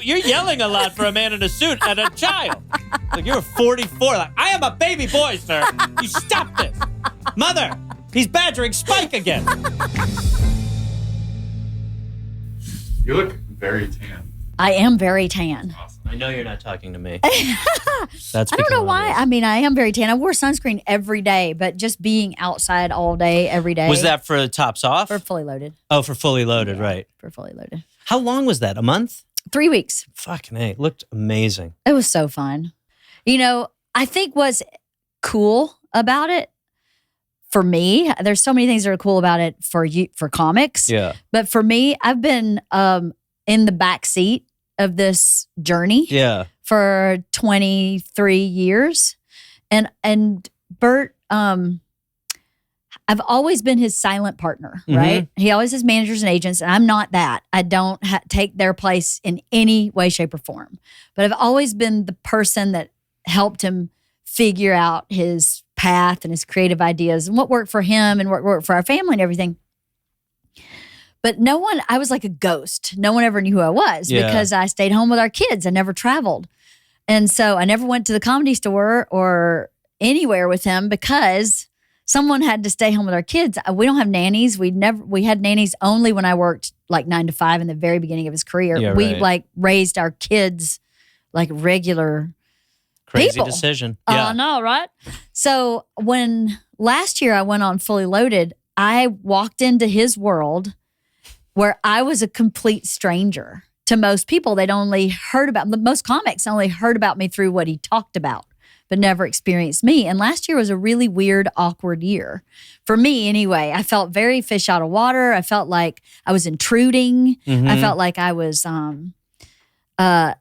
You're yelling a lot for a man in a suit at a child. Like, you're 44. Like, I am a baby boy, sir. You stop this. Mother, he's badgering Spike again. You look very tan. I am very tan. Awesome. I know you're not talking to me. I don't know why. I mean, I am very tan. I wore sunscreen every day, but just being outside all day, every day. Was that for the tops off? For fully loaded. Oh, for fully loaded, right. For fully loaded. How long was that? A month? 3 weeks. Fucking A. Looked amazing. It was so fun. You know, I think what's cool about it, for me, there's so many things that are cool about it for you, for comics. Yeah. But for me, I've been in the back seat of this journey for 23 years. And Bert, I've always been his silent partner, right? He always has managers and agents, and I'm not that. I don't take their place in any way, shape, or form. But I've always been the person that helped him figure out his path and his creative ideas and what worked for him and what worked for our family and everything. But I was like a ghost. No one ever knew who I was because I stayed home with our kids. I never traveled. And so I never went to the Comedy Store or anywhere with him because someone had to stay home with our kids. We don't have nannies. We had nannies only when I worked like 9 to 5 in the very beginning of his career. Yeah, we right. like raised our kids like regular Crazy people. decision. I know, right? So when last year I went on Fully Loaded, I walked into his world where I was a complete stranger to most people. Most comics only heard about me through what he talked about, but never experienced me. And last year was a really weird, awkward year. For me anyway. I felt very fish out of water. I felt like I was intruding. I felt like I was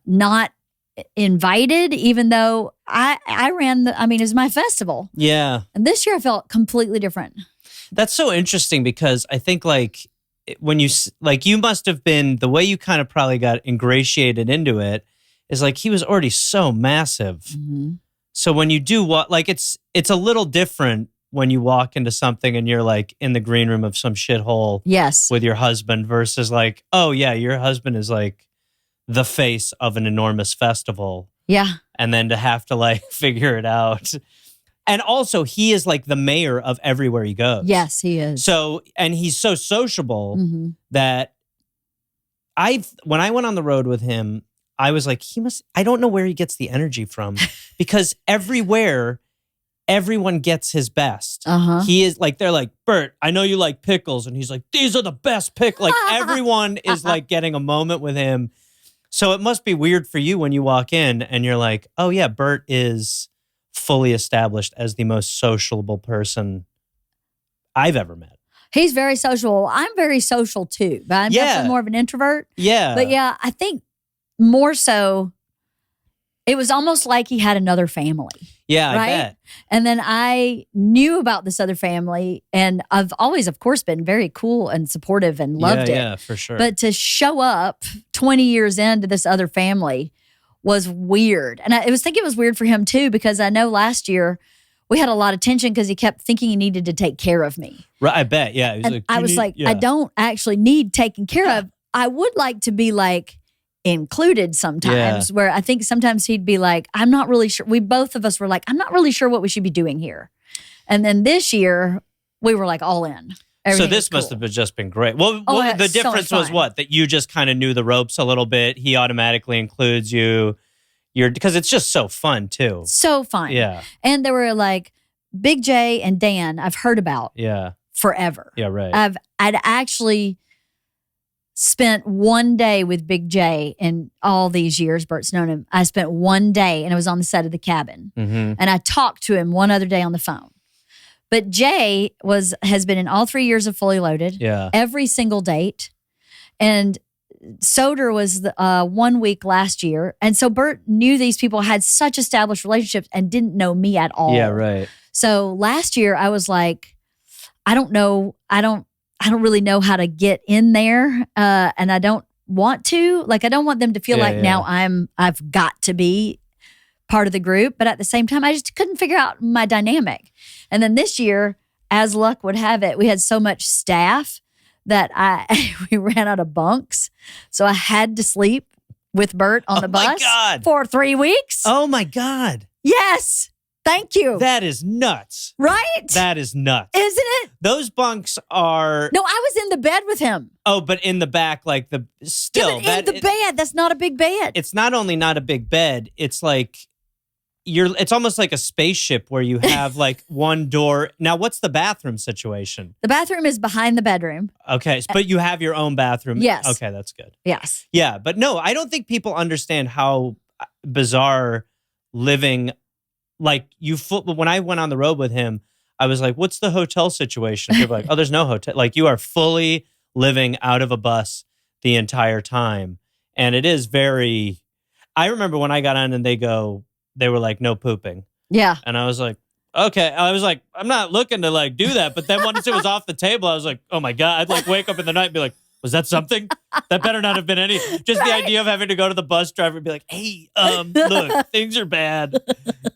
not invited, even though I ran it was my festival. Yeah. And this year I felt completely different. That's so interesting because I think like when you must have been, the way you kind of probably got ingratiated into it is like he was already so massive. So when you do it's a little different when you walk into something and you're like in the green room of some shithole with your husband versus like, oh yeah, your husband is like the face of an enormous festival. Yeah. And then to have to like figure it out. And also he is like the mayor of everywhere he goes. Yes, he is. So, and he's so sociable that when I went on the road with him, I was like, I don't know where he gets the energy from because everywhere, everyone gets his best. He is like, they're like, Bert, I know you like pickles. And he's like, these are the best pickles. Like everyone is like getting a moment with him. So it must be weird for you when you walk in and you're like, oh yeah, Bert is fully established as the most sociable person I've ever met. He's very social. I'm very social too, but I'm definitely more of an introvert. Yeah. But yeah, I think more so, it was almost like he had another family. Yeah, right? I bet. And then I knew about this other family, and I've always, of course, been very cool and supportive and loved it. Yeah, for sure. But to show up 20 years into this other family was weird. And I was thinking it was weird for him too, because I know last year we had a lot of tension because he kept thinking he needed to take care of me. Right, I bet, yeah. I was like, I don't actually need taken care of. I would like to be like, included sometimes, where I think sometimes he'd be like, I'm not really sure. Both of us were like, I'm not really sure what we should be doing here. And then this year we were like all in. So this must have just been great. Well, the difference was what? That you just kind of knew the ropes a little bit. He automatically includes you. Because it's just so fun too. So fun. Yeah. And there were like Big J and Dan I've heard about forever. Yeah, right. I'd actually spent one day with Big J in all these years. Bert's known him. I spent one day and I was on the set of The Cabin. And I talked to him one other day on the phone. But Jay has been in all 3 years of Fully Loaded. Yeah. Every single date. And Soder was 1 week last year. And so Bert knew these people, had such established relationships and didn't know me at all. Yeah, right. So last year I was like, I don't really know how to get in there, and I don't want to. Like, I don't want them to feel now I've got to be part of the group. But at the same time, I just couldn't figure out my dynamic. And then this year, as luck would have it, we had so much staff that we ran out of bunks, so I had to sleep with Bert on the bus for 3 weeks. Oh my God. Yes. Thank you. That is nuts. Right? That is nuts. Isn't it? Those bunks are... No, I was in the bed with him. Oh, but in the back, like the... Still. Yeah, but in the bed. That's not a big bed. It's not only not a big bed, it's like... It's almost like a spaceship where you have like one door. Now, what's the bathroom situation? The bathroom is behind the bedroom. Okay, but you have your own bathroom. Yes. Okay, that's good. Yes. Yeah, but no, I don't think people understand how bizarre living, like when I went on the road with him, I was like, what's the hotel situation? People were like, oh, there's no hotel. Like you are fully living out of a bus the entire time. And it is very, I remember when I got on and they were like, no pooping. Yeah. And I was like, okay. I was like, I'm not looking to like do that. But then once it was off the table, I was like, oh my God. I'd like wake up in the night and be like, was that something? That better not have been any. Just the idea of having to go to the bus driver and be like, hey, look, things are bad.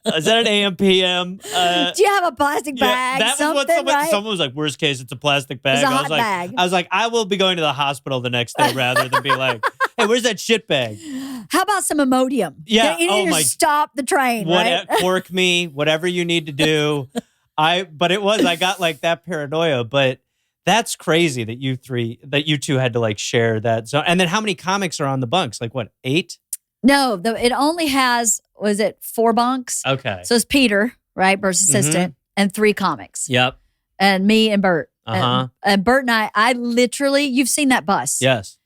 Is that an AM, PM? Do you have a plastic bag? That was what someone was like, worst case, it's a plastic bag. It's a hot bag. I was like, I will be going to the hospital the next day rather than be like, hey, where's that shit bag? How about some Imodium? Yeah. You need to stop the train, right? Cork me, whatever you need to do. I got like that paranoia, but that's crazy that you two had to like share that zone. And then how many comics are on the bunks? Like what, 8? No, it only has, 4 bunks? Okay. So it's Peter, right? Bert's assistant, and 3 comics. Yep. And me and Bert. Uh-huh. And Bert and I literally, you've seen that bus. Yes.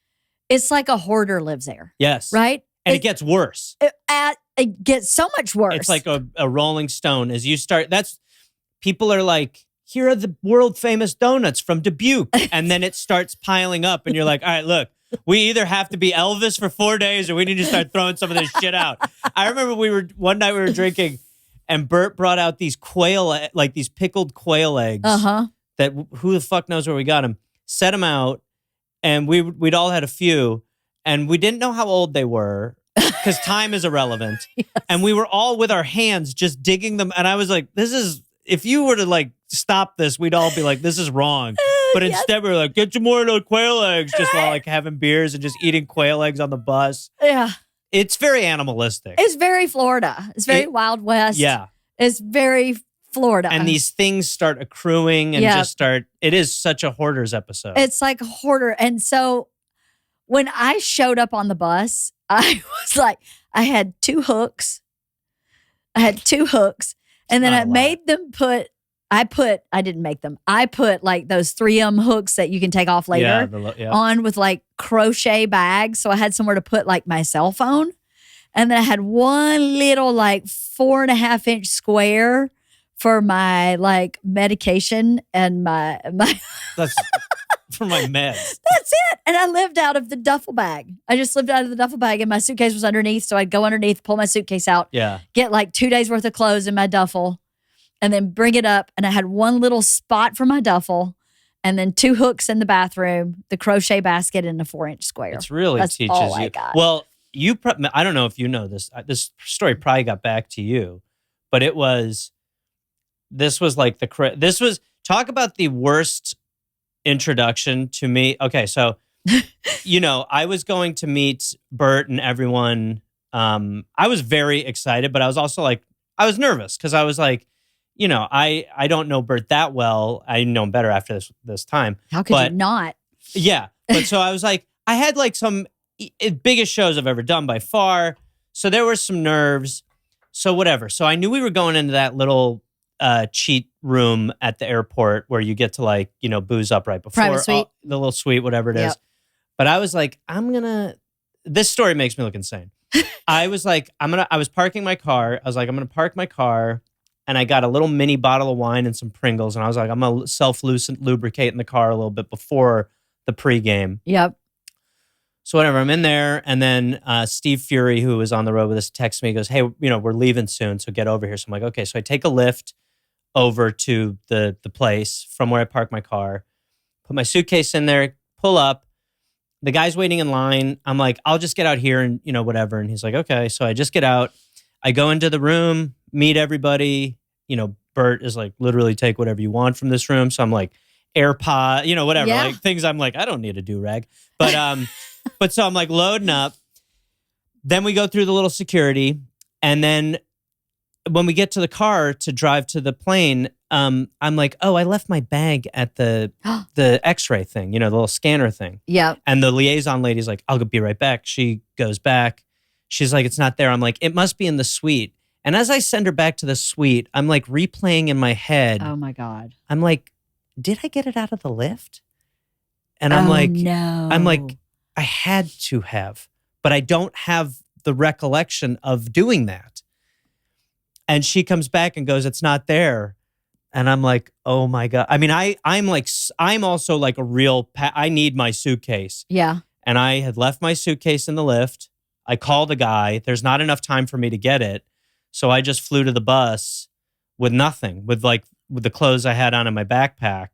It's like a hoarder lives there. Yes. Right? And it gets worse. It gets so much worse. It's like a rolling stone. As you start, people are like, here are the world famous donuts from Dubuque. And then it starts piling up and you're like, all right, look, we either have to be Elvis for 4 days or we need to start throwing some of this shit out. I remember one night we were drinking and Bert brought out these these pickled quail eggs. Uh-huh. That who the fuck knows where we got them. Set them out and we'd all had a few and we didn't know how old they were because time is irrelevant. Yes. And we were all with our hands just digging them. And I was like, if you were to like stop this, we'd all be like, this is wrong. But instead we were like, get some more of those quail eggs, just while like having beers and just eating quail eggs on the bus. Yeah. It's very animalistic. It's very Florida. It's very Wild West. Yeah. It's very Florida. And these things start accruing and it is such a hoarder's episode. It's like a hoarder. And so when I showed up on the bus, I was like, I had 2 hooks. And then I made them I didn't make them. I put like those 3M hooks that you can take off later on with like crochet bags. So I had somewhere to put like my cell phone. And then I had one little like 4.5-inch square for my like medication and my That's for my meds. That's it. And I lived out of the duffel bag. I just lived out of the duffel bag and my suitcase was underneath. So I'd go underneath, pull my suitcase out, get like 2 days worth of clothes in my duffel and then bring it up. And I had one little spot for my duffel and then 2 hooks in the bathroom, the crochet basket and a 4-inch square. It's really That's teaches all you. I got. Well, I don't know if you know this. This story probably got back to you, but this was talk about the worst introduction to me. Okay, so, I was going to meet Bert and everyone. I was very excited, but I was also like, I was nervous because I was like, I don't know Bert that well. I know him better after this time. How could you not? Yeah, but so I was like, I had like some biggest shows I've ever done by far. So there were some nerves. So whatever. So I knew we were going into that little cheat room at the airport where you get to like, booze up right before. Private suite. The little suite, whatever it is. But I was like, this story makes me look insane. I was like, I was parking my car. I was like, I'm going to park my car. And I got a little mini bottle of wine and some Pringles. And I was like, I'm going to self-lubricate in the car a little bit before the pregame. Yep. So whatever, I'm in there. And then Steve Fury, who was on the road with us, texts me, goes, hey, we're leaving soon. So get over here. So I'm like, okay. So I take a lift over to the place from where I park my car, put my suitcase in there, pull up. The guy's waiting in line. I'm like, I'll just get out here and, whatever. And he's like, okay. So I just get out. I go into the room, meet everybody. Bert is like, literally take whatever you want from this room. So I'm like, AirPod, whatever. Yeah. Like things I'm like, I don't need a do-rag. But so I'm like loading up. then we go through the little security. And then when we get to the car to drive to the plane, I'm like, oh, I left my bag at the x-ray thing, the little scanner thing. Yeah. And the liaison lady's like, I'll be right back. She goes back. She's like, it's not there. I'm like, it must be in the suite. And as I send her back to the suite, I'm like replaying in my head. Oh my God. I'm like, did I get it out of the lift? And I'm like, no. I'm like, I had to have, but I don't have the recollection of doing that. And she comes back and goes, it's not there. And I'm like, oh my God. I mean, I'm also like a real, I need my suitcase. Yeah. And I had left my suitcase in the lift. I called the guy. There's not enough time for me to get it. So I just flew to the bus with nothing, with the clothes I had on in my backpack.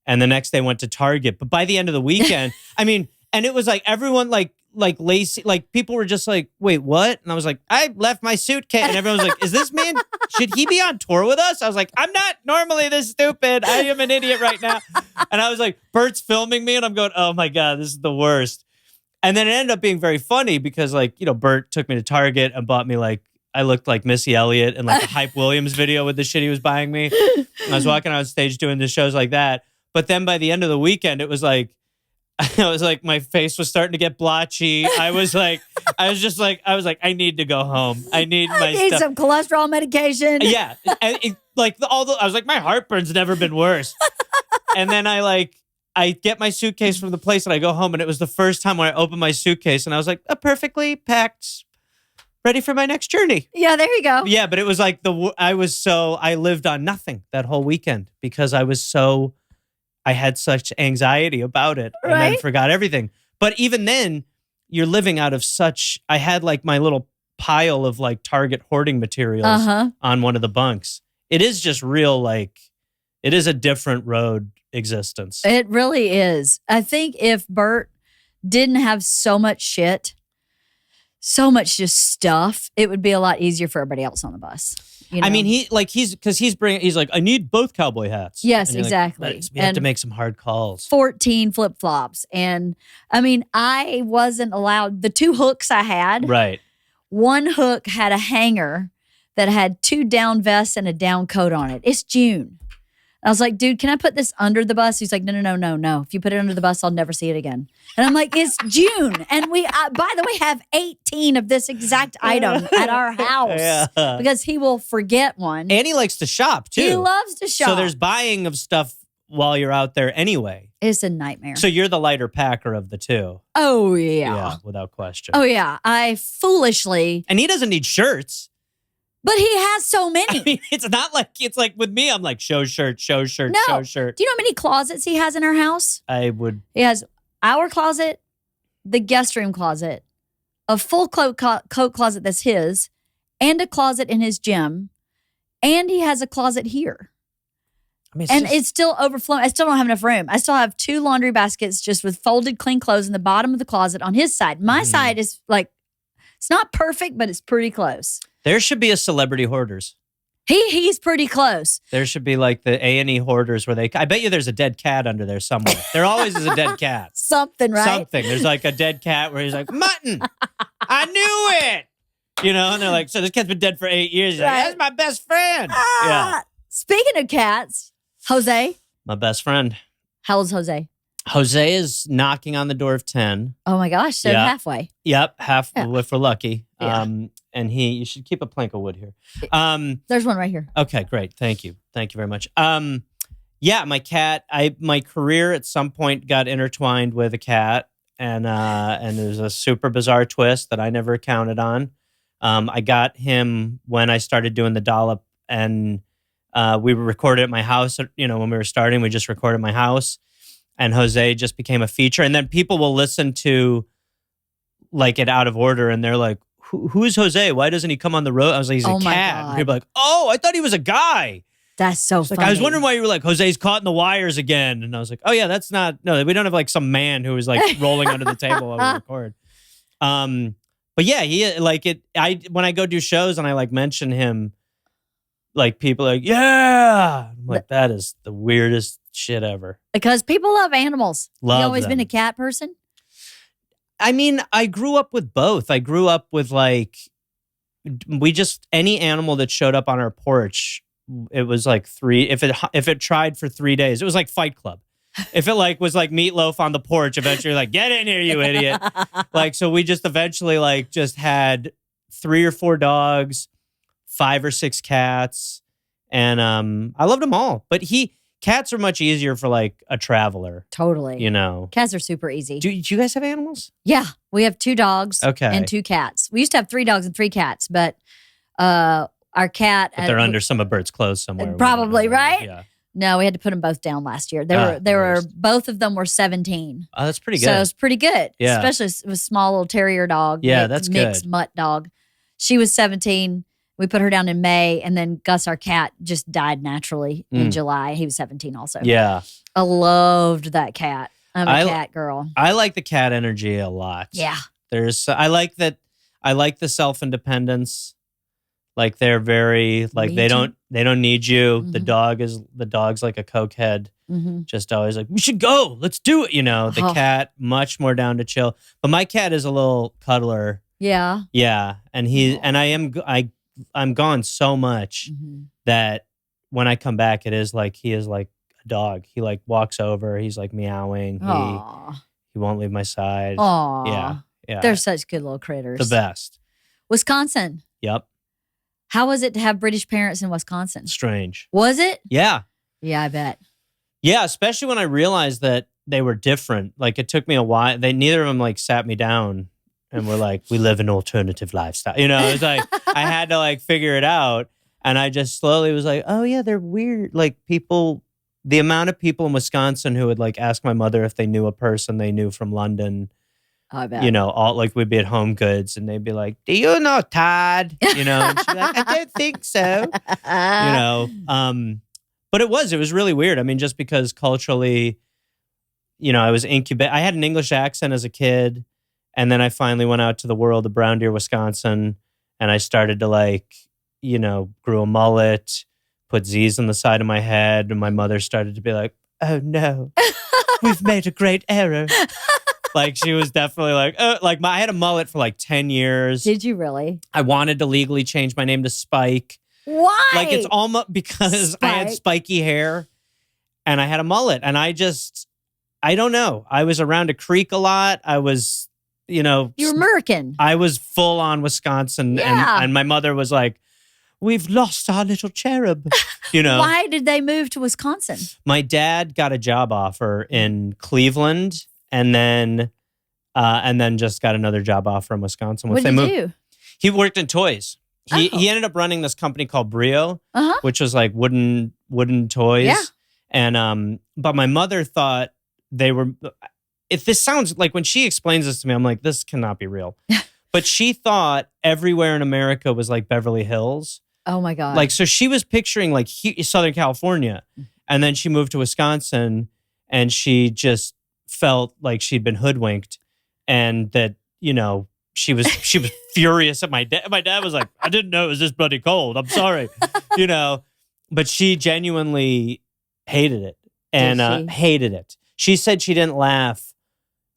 And the next day went to Target. But by the end of the weekend, I mean, and it was like everyone like Lacey, like people were just like, wait, what? And I was like, I left my suitcase. And everyone was like, is this man, should he be on tour with us? I was like, I'm not normally this stupid. I am an idiot right now. And I was like, Bert's filming me and I'm going, oh my God, this is the worst. And then it ended up being very funny because Bert took me to Target and bought me I looked like Missy Elliott in a Hype Williams video with the shit he was buying me. And I was walking on stage doing the shows like that. But then by the end of the weekend, it was like, my face was starting to get blotchy. I was like, I need to go home. I need stuff. Some cholesterol medication. Yeah. And I was like, my heartburn's never been worse. And then I get my suitcase from the place and I go home and it was the first time when I opened my suitcase and I was like, a perfectly packed, ready for my next journey. Yeah, there you go. Yeah, but it was like I lived on nothing that whole weekend because I had such anxiety about it and then forgot everything. But even then, you're living out of I had my little pile of Target hoarding materials on one of the bunks. It is just real, it is a different road existence. It really is. I think if Bert didn't have so much shit, so much just stuff, it would be a lot easier for everybody else on the bus. I mean, he's like, I need both cowboy hats. Yes, exactly. We have to make some hard calls. 14 flip-flops. And I mean, I wasn't allowed, the 2 hooks I had. Right. One hook had a hanger that had 2 down vests and a down coat on it. It's June. I was like, dude, can I put this under the bus? He's like, no. If you put it under the bus, I'll never see it again. And I'm like, it's June. And we, by the way, have 18 of this exact item at our house because he will forget one. And he likes to shop, too. He loves to shop. So there's buying of stuff while you're out there anyway. It's a nightmare. So you're the lighter packer of the 2. Oh, yeah. Yeah, without question. Oh, yeah. I foolishly. And he doesn't need shirts. But he has so many. I mean, it's not it's like with me, I'm like, show shirt. No. Do you know how many closets he has in our house? He has our closet, the guest room closet, a full coat closet that's his, and a closet in his gym. And he has a closet here. I mean, it's still overflowing. I still don't have enough room. I still have 2 laundry baskets just with folded clean clothes in the bottom of the closet on his side. My side is it's not perfect, but it's pretty close. There should be a celebrity hoarders. He's pretty close. There should be the A&E hoarders where I bet you there's a dead cat under there somewhere. There always is a dead cat. Something, right? Something. There's a dead cat where he's like, mutton, I knew it. And they're like, so this cat's been dead for 8 years. He's like, that's my best friend. Yeah. Speaking of cats, Jose. My best friend. How old's Jose? Jose is knocking on the door of 10. Oh my gosh, so halfway. Yep, if we're lucky. Yeah. And you should keep a plank of wood here. There's one right here. Okay, great. Thank you very much. My cat, my career at some point got intertwined with a cat and it was a super bizarre twist that I never counted on. I got him when I started doing the Dollop and we recorded at my house, when we were starting, we just recorded at my house. And Jose just became a feature. And then people will listen to it out of order and they're like, who is Jose? Why doesn't he come on the road? I was like, he's a cat. And people are like, oh, I thought he was a guy. That's so funny. I was wondering why you were like, Jose's caught in the wires again. And I was like, oh yeah, we don't have some man who is rolling under the table while we record. But yeah, when I go do shows and I mention him, people are like, yeah. I'm like, that is the weirdest shit ever. Because people love animals. Love you always them. been a cat person? I mean, I grew up with both. I grew up with like, any animal that showed up on our porch, it was like if it tried for 3 days, it was like Fight Club. If it like was like Meatloaf on the porch, eventually like, get in here, you idiot. Like, so we just eventually like just had 3 or 4 dogs, 5 or 6 cats. And I loved them all. But cats are much easier for like a traveler. Totally. You know. Cats are super easy. Do you guys have animals? Yeah. We have 2 dogs and 2 cats. We used to have 3 dogs and 3 cats, but our cat... But they're under some of Bert's clothes somewhere. Probably, right? Yeah. No, we had to put them both down last year. Both of them were 17. Oh, that's pretty good. So it was pretty good. Yeah. Especially with a small little terrier dog. Yeah, that's mixed good. mutt dog. She was 17. We put her down in May, and then Gus, our cat, just died naturally in July. He was 17 also. Yeah. I loved that cat. I'm a cat girl. I like the cat energy a lot. Yeah. I like the self-independence. Like they're very like they don't need you. Mm-hmm. The dog's like a cokehead. Mm-hmm. Just always like, we should go. Let's do it. You know, the cat much more down to chill. But my cat is a little cuddler. Yeah. Yeah. And I'm gone so much that when I come back, he is like a dog. He like walks over. He's like meowing. He won't leave my side. Aww. Yeah. Yeah. They're such good little critters. The best. Wisconsin. Yep. How was it to have British parents in Wisconsin? Strange. Was it? Yeah. Yeah, I bet. Yeah, especially when I realized that they were different. Like it took me a while. Neither of them like sat me down and were like, we live an alternative lifestyle. You know, it was like I had to like figure it out. And I just slowly was like, oh yeah, they're weird. Like the amount of people in Wisconsin who would like ask my mother if they knew a person they knew from London. Oh, I bet. You know, all like we'd be at Home Goods and they'd be like, do you know Todd? You know, and she'd be like, I don't think so. You know, but it was really weird. I mean, just because culturally, you know, I was I had an English accent as a kid. And then I finally went out to the world of Brown Deer, Wisconsin. And I started to like, you know, grew a mullet, put Z's on the side of my head. And my mother started to be like, oh no, we've made a great error. Like she was definitely like, I had a mullet for like 10 years. Did you really? I wanted to legally change my name to Spike. Why? Like it's almost because Spike. I had spiky hair and I had a mullet. And I don't know. I was around a creek a lot. I was, you know. You're American. I was full on Wisconsin. Yeah. And my mother was like, we've lost our little cherub. You know. Why did they move to Wisconsin? My dad got a job offer in Cleveland. And then just got another job offer in Wisconsin. What did he do? He worked in toys. He ended up running this company called Brio, which was like wooden toys. Yeah. And but my mother thought they were. If this sounds like when she explains this to me, I'm like, this cannot be real. But she thought everywhere in America was like Beverly Hills. Oh my God! Like so, she was picturing like Southern California, and then she moved to Wisconsin, and she just felt like she'd been hoodwinked and that, you know, she was furious at my dad. My dad was like, I didn't know it was this bloody cold. I'm sorry. You know, but she genuinely hated it and hated it. She said she didn't laugh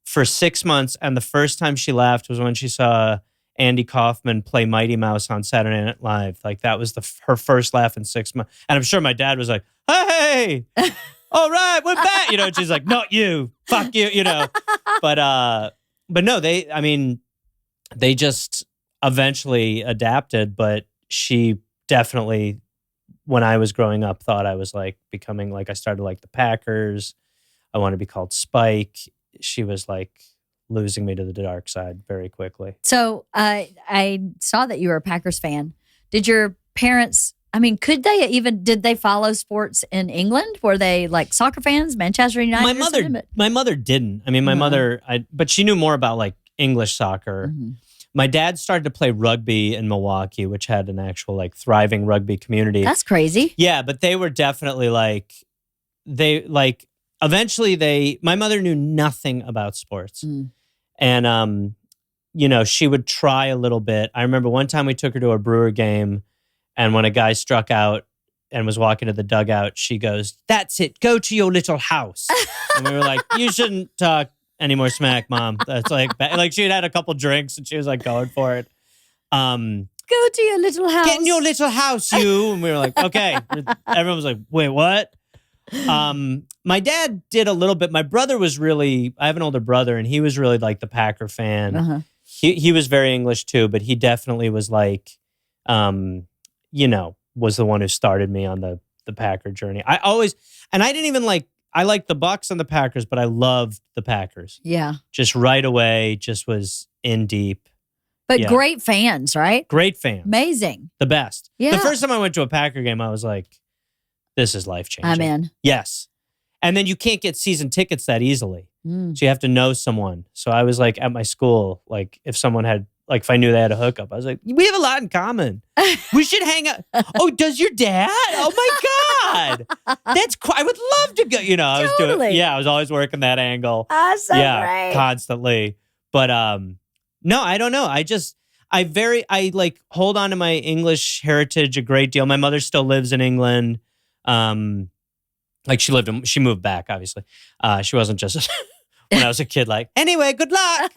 for 6 months. And the first time she laughed was when she saw Andy Kaufman play Mighty Mouse on Saturday Night Live. Like that was her first laugh in 6 months. And I'm sure my dad was like, hey, all right, we're back. You know, and she's like, not you, fuck you, you know. But no, they just eventually adapted. But she definitely, when I was growing up, thought I was like becoming like, I started like the Packers. I want to be called Spike. She was like losing me to the dark side very quickly. So I saw that you were a Packers fan. Did your parents... I mean, did they follow sports in England? Were they like soccer fans, Manchester United? My mother didn't. I mean, my mother, but she knew more about like English soccer. Mm-hmm. My dad started to play rugby in Milwaukee, which had an actual like thriving rugby community. That's crazy. Yeah, but they were definitely eventually my mother knew nothing about sports. Mm. And, you know, she would try a little bit. I remember one time we took her to a Brewer game. And when a guy struck out and was walking to the dugout, she goes, that's it. Go to your little house. And we were like, you shouldn't talk any more smack, Mom. That's like she'd had a couple drinks and she was like going for it. Go to your little house. Get in your little house, you. And we were like, okay. Everyone was like, wait, what? My dad did a little bit. My brother was really, I have an older brother and he was really like the Packer fan. Uh-huh. He was very English too, but he definitely was like, was the one who started me on the Packer journey. I didn't even I liked the Bucs and the Packers, but I loved the Packers. Yeah. Just right away, just was in deep. But great fans, right? Great fans. Amazing. The best. Yeah. The first time I went to a Packer game, I was like, this is life-changing. I'm in. Yes. And then you can't get season tickets that easily. So you have to know someone. So I was like at my school, like if someone had, like if I knew they had a hookup, I was like, we have a lot in common. We should hang out. Oh, does your dad? Oh my God. That's cool. I would love to go. I was doing, I was always working that angle. Awesome. Right. Constantly. But no, I don't know. I hold on to my English heritage a great deal. My mother still lives in England. She moved back, obviously. She wasn't just when I was a kid, like, anyway, good luck.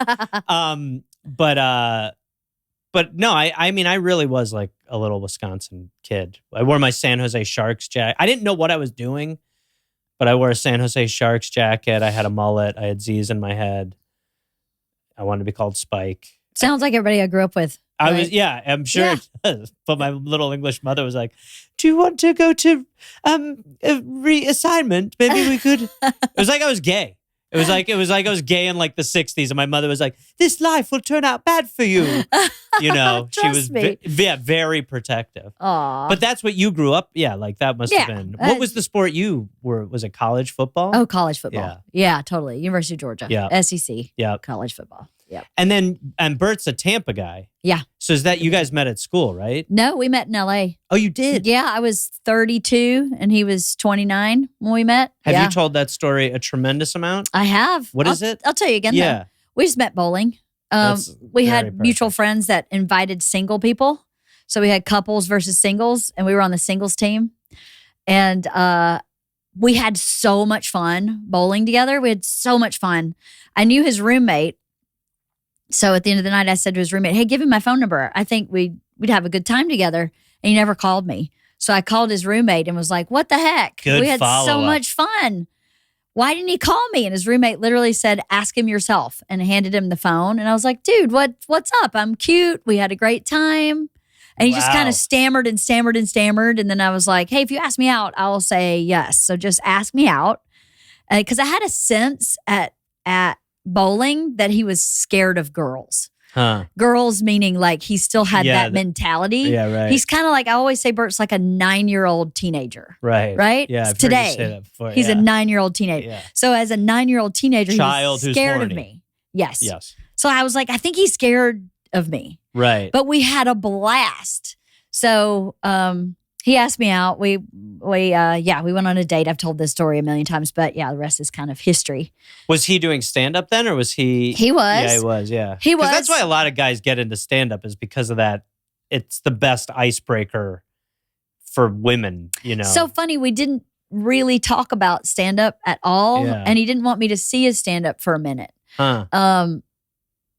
But no, I really was like a little Wisconsin kid. I wore my San Jose Sharks jacket. I didn't know what I was doing, but I wore a San Jose Sharks jacket. I had a mullet. I had Z's in my head. I wanted to be call Spike. Sounds like everybody I grew up with. Right? I'm sure it does. But my little English mother was like, do you want to go to a reassignment? Maybe we could. It was like I was gay. It was like I was gay in like the 60s. And my mother was like, this life will turn out bad for you. She was very protective. Aww. But that's what you grew up. Yeah, like that must have been. What was the sport you were? Was it college football? Oh, college football. Yeah, totally. University of Georgia. Yeah. SEC. Yeah. College football. Yep. And Bert's a Tampa guy. Yeah. So is that you guys met at school, right? No, we met in LA. Oh, you did? Yeah, I was 32 and he was 29 when we met. Have you told that story a tremendous amount? I have. What is it? I'll tell you again. Yeah. Though. We just met bowling. We had mutual friends that invited single people. So we had couples versus singles and we were on the singles team. And we had so much fun bowling together. We had so much fun. I knew his roommate. So at the end of the night, I said to his roommate, hey, give him my phone number. I think we'd have a good time together. And he never called me. So I called his roommate and was like, what the heck? Good we had follow-up. So much fun. Why didn't he call me? And his roommate literally said, ask him yourself, and handed him the phone. And I was like, dude, what's up? I'm cute. We had a great time. And he just kind of stammered and stammered and stammered. And then I was like, hey, if you ask me out, I'll say yes. So just ask me out. Because I had a sense at bowling that he was scared of girls. Girls meaning like he still had that mentality. Yeah, right. He's kind of like, I always say Bert's like a 9-year-old teenager. Right. Right? Yeah. I've today. Heard you say that before. He's a 9-year-old teenager. Yeah. So as a 9-year-old teenager, he was scared of horny. me. Yes. Yes. So I was like, I think he's scared of me. Right. But we had a blast. So he asked me out. We went on a date. I've told this story a million times, but the rest is kind of history. Was he doing stand-up then, or was he? He was. Yeah, he was, yeah. He was. That's why a lot of guys get into stand-up is because of that. It's the best icebreaker for women, So funny, we didn't really talk about stand-up at all, and he didn't want me to see his stand-up for a minute.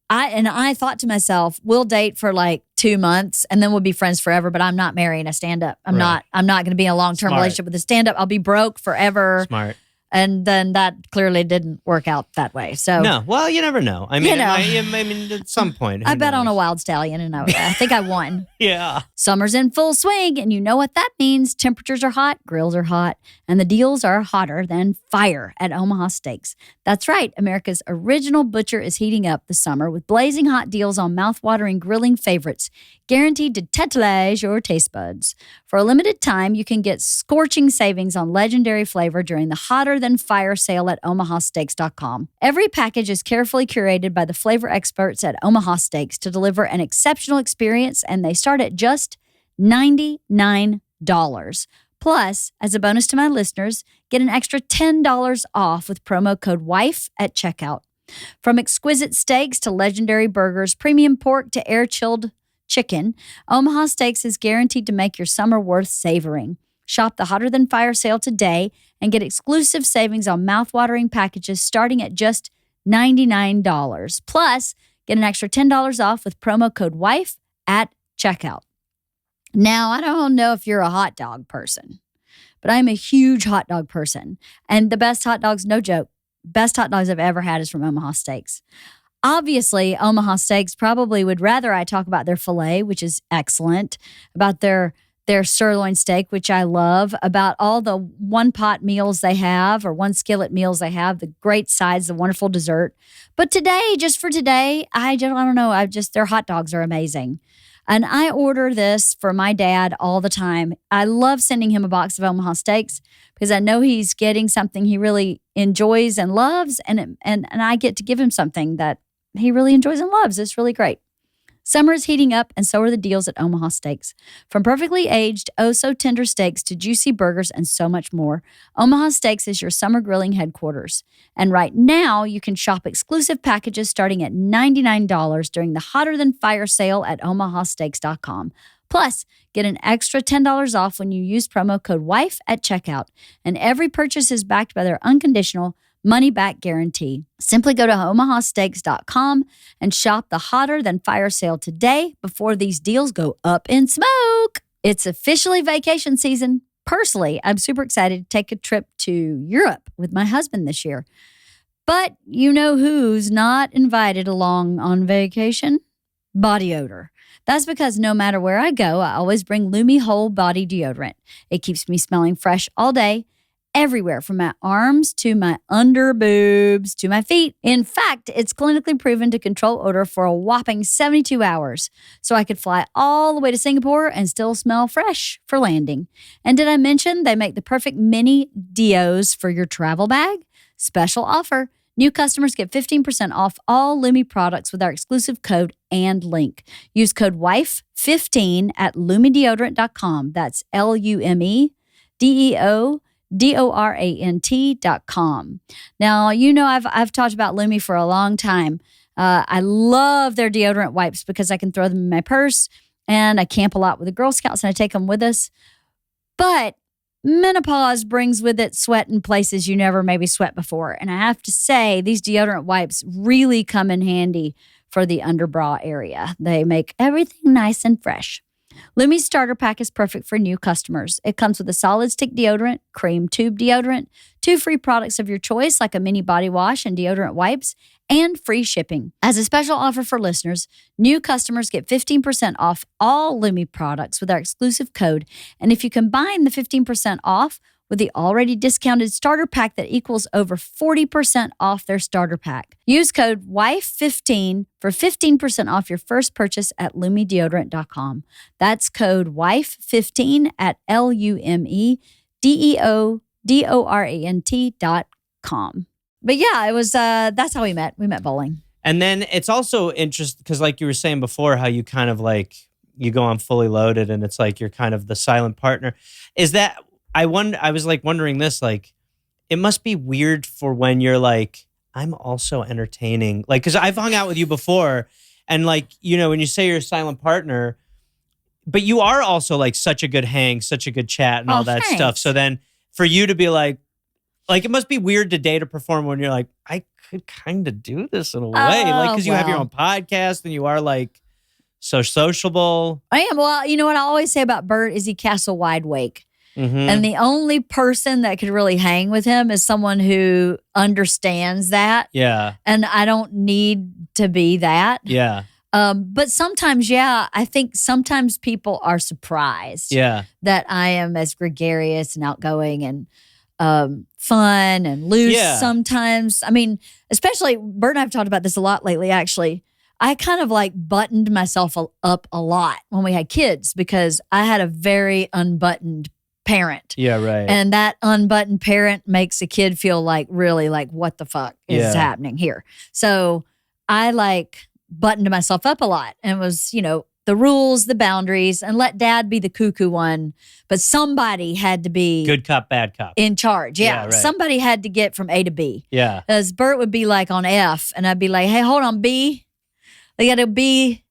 I thought to myself, we'll date for like 2 months and then we'll be friends forever, but I'm not marrying a stand-up. I'm not going to be in a long-term relationship with a stand-up. I'll be broke forever. Smart. And then that clearly didn't work out that way. So no, well, you never know. I mean, at some point, I bet on a wild stallion, and I think I won. Yeah. Summer's in full swing, and you know what that means. Temperatures are hot, grills are hot, and the deals are hotter than fire at Omaha Steaks. That's right. America's original butcher is heating up the summer with blazing hot deals on mouth-watering grilling favorites, guaranteed to tantalize your taste buds. For a limited time, you can get scorching savings on legendary flavor during the hotter than fire sale at omahasteaks.com. Every package is carefully curated by the flavor experts at Omaha Steaks to deliver an exceptional experience, and they start at just $99. Plus, as a bonus to my listeners, get an extra $10 off with promo code WIFE at checkout. From exquisite steaks to legendary burgers, premium pork to air-chilled chicken, Omaha Steaks is guaranteed to make your summer worth savoring. Shop the Hotter Than Fire sale today and get exclusive savings on mouthwatering packages starting at just $99. Plus, get an extra $10 off with promo code WIFE at checkout. Now, I don't know if you're a hot dog person, but I'm a huge hot dog person. And the best hot dogs, no joke, best hot dogs I've ever had is from Omaha Steaks. Obviously, Omaha Steaks probably would rather I talk about their filet, which is excellent, about their sirloin steak, which I love, about all the one-pot meals they have or one skillet meals they have, the great sides, the wonderful dessert. But today, just for today, I don't know. Their hot dogs are amazing. And I order this for my dad all the time. I love sending him a box of Omaha Steaks because I know he's getting something he really enjoys and loves, and I get to give him something that he really enjoys and loves. It's really great. Summer is heating up, and so are the deals at Omaha Steaks. From perfectly aged, oh-so-tender steaks to juicy burgers and so much more, Omaha Steaks is your summer grilling headquarters. And right now, you can shop exclusive packages starting at $99 during the Hotter Than Fire sale at omahasteaks.com. Plus, get an extra $10 off when you use promo code WIFE at checkout. And every purchase is backed by their unconditional money-back guarantee. Simply go to omahasteaks.com and shop the Hotter Than Fire sale today before these deals go up in smoke. It's officially vacation season. Personally, I'm super excited to take a trip to Europe with my husband this year. But you know who's not invited along on vacation? Body odor. That's because no matter where I go, I always bring Lume whole body deodorant. It keeps me smelling fresh all day, everywhere from my arms to my under boobs to my feet. In fact, it's clinically proven to control odor for a whopping 72 hours. So I could fly all the way to Singapore and still smell fresh for landing. And did I mention they make the perfect mini deos for your travel bag? Special offer. New customers get 15% off all Lume products with our exclusive code and link. Use code WIFE15 at lumedeodorant.com. That's LumeDeodorant.com. Now, you know I've talked about Lume for a long time. I love their deodorant wipes because I can throw them in my purse, and I camp a lot with the Girl Scouts and I take them with us. But menopause brings with it sweat in places you never maybe sweat before. And I have to say, these deodorant wipes really come in handy for the underbra area. They make everything nice and fresh. Lume's starter pack is perfect for new customers. It comes with a solid stick deodorant, cream tube deodorant, 2 free products of your choice like a mini body wash and deodorant wipes, and free shipping. As a special offer for listeners, new customers get 15% off all Lume products with our exclusive code. And if you combine the 15% off with the already discounted starter pack that equals over 40% off their starter pack. Use code WIFE15 for 15% off your first purchase at lumedeodorant.com. That's code WIFE15 at LumeDeodorant.com. But yeah, it was that's how we met. We met bowling. And then it's also interesting because like you were saying before, how you kind of like, you go on fully loaded and it's like you're kind of the silent partner. Is that... I was like wondering this, like, it must be weird for when you're like, I'm also entertaining. Like, because I've hung out with you before and like, you know, when you say you're a silent partner, but you are also like such a good hang, such a good chat and all that stuff. So then for you to be like, it must be weird to date a performer when you're like, I could kind of do this in a way. Like, because you have your own podcast and you are like so sociable. I am. Well, you know what I always say about Bert is he casts a wide wake. Mm-hmm. And the only person that could really hang with him is someone who understands that. Yeah. And I don't need to be that. Yeah. But sometimes, I think sometimes people are surprised that I am as gregarious and outgoing and fun and loose sometimes. I mean, especially Bert and I have talked about this a lot lately, actually. I kind of like buttoned myself up a lot when we had kids because I had a very unbuttoned parent. Yeah, right. And that unbuttoned parent makes a kid feel like really like, what the fuck is happening here? So I like buttoned myself up a lot and was, you know, the rules, the boundaries, and let dad be the cuckoo one. But somebody had to be good cop, bad cop in charge. Yeah. Right. Somebody had to get from A to B. Yeah. As Bert would be like on F and I'd be like, hey, hold on, B. They got to B,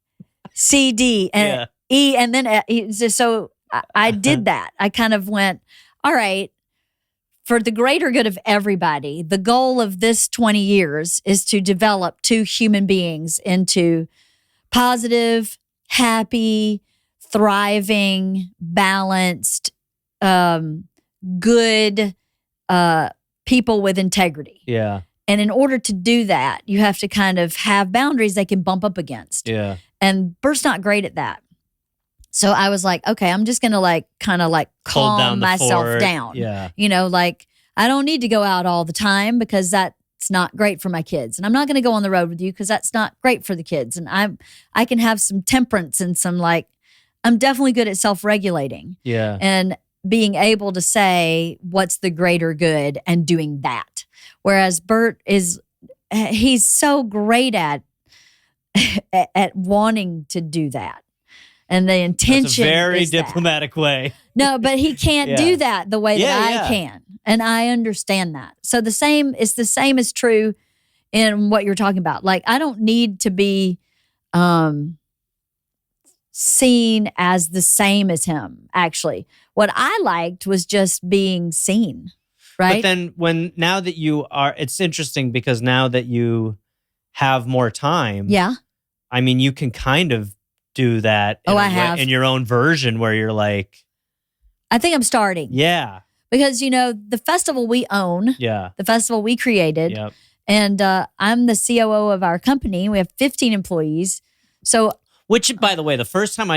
C, D, and E, and then so I did that. I kind of went, all right, for the greater good of everybody, the goal of this 20 years is to develop 2 human beings into positive, happy, thriving, balanced, good people with integrity. Yeah. And in order to do that, you have to kind of have boundaries they can bump up against. Yeah. And Bert's not great at that. So I was like, okay, I'm just going to kind of calm myself down. Yeah. I don't need to go out all the time because that's not great for my kids. And I'm not going to go on the road with you because that's not great for the kids. And I can have some temperance and some I'm definitely good at self-regulating. Yeah. And being able to say what's the greater good and doing that. Whereas Bert he's so great at wanting to do that. And the intention That's a very is diplomatic way. No, but he can't do that the way that I can. And I understand that. So it's the same is true in what you're talking about. I don't need to be seen as the same as him, actually. What I liked was just being seen, right? But then now that you are, it's interesting because now that you have more time. Yeah. I mean, you can kind of do that in your own version where you're like. I think I'm starting. Yeah. Because, the festival we own. Yeah. The festival we created. Yep. And I'm the COO of our company. We have 15 employees. So. Which, by the way, the first time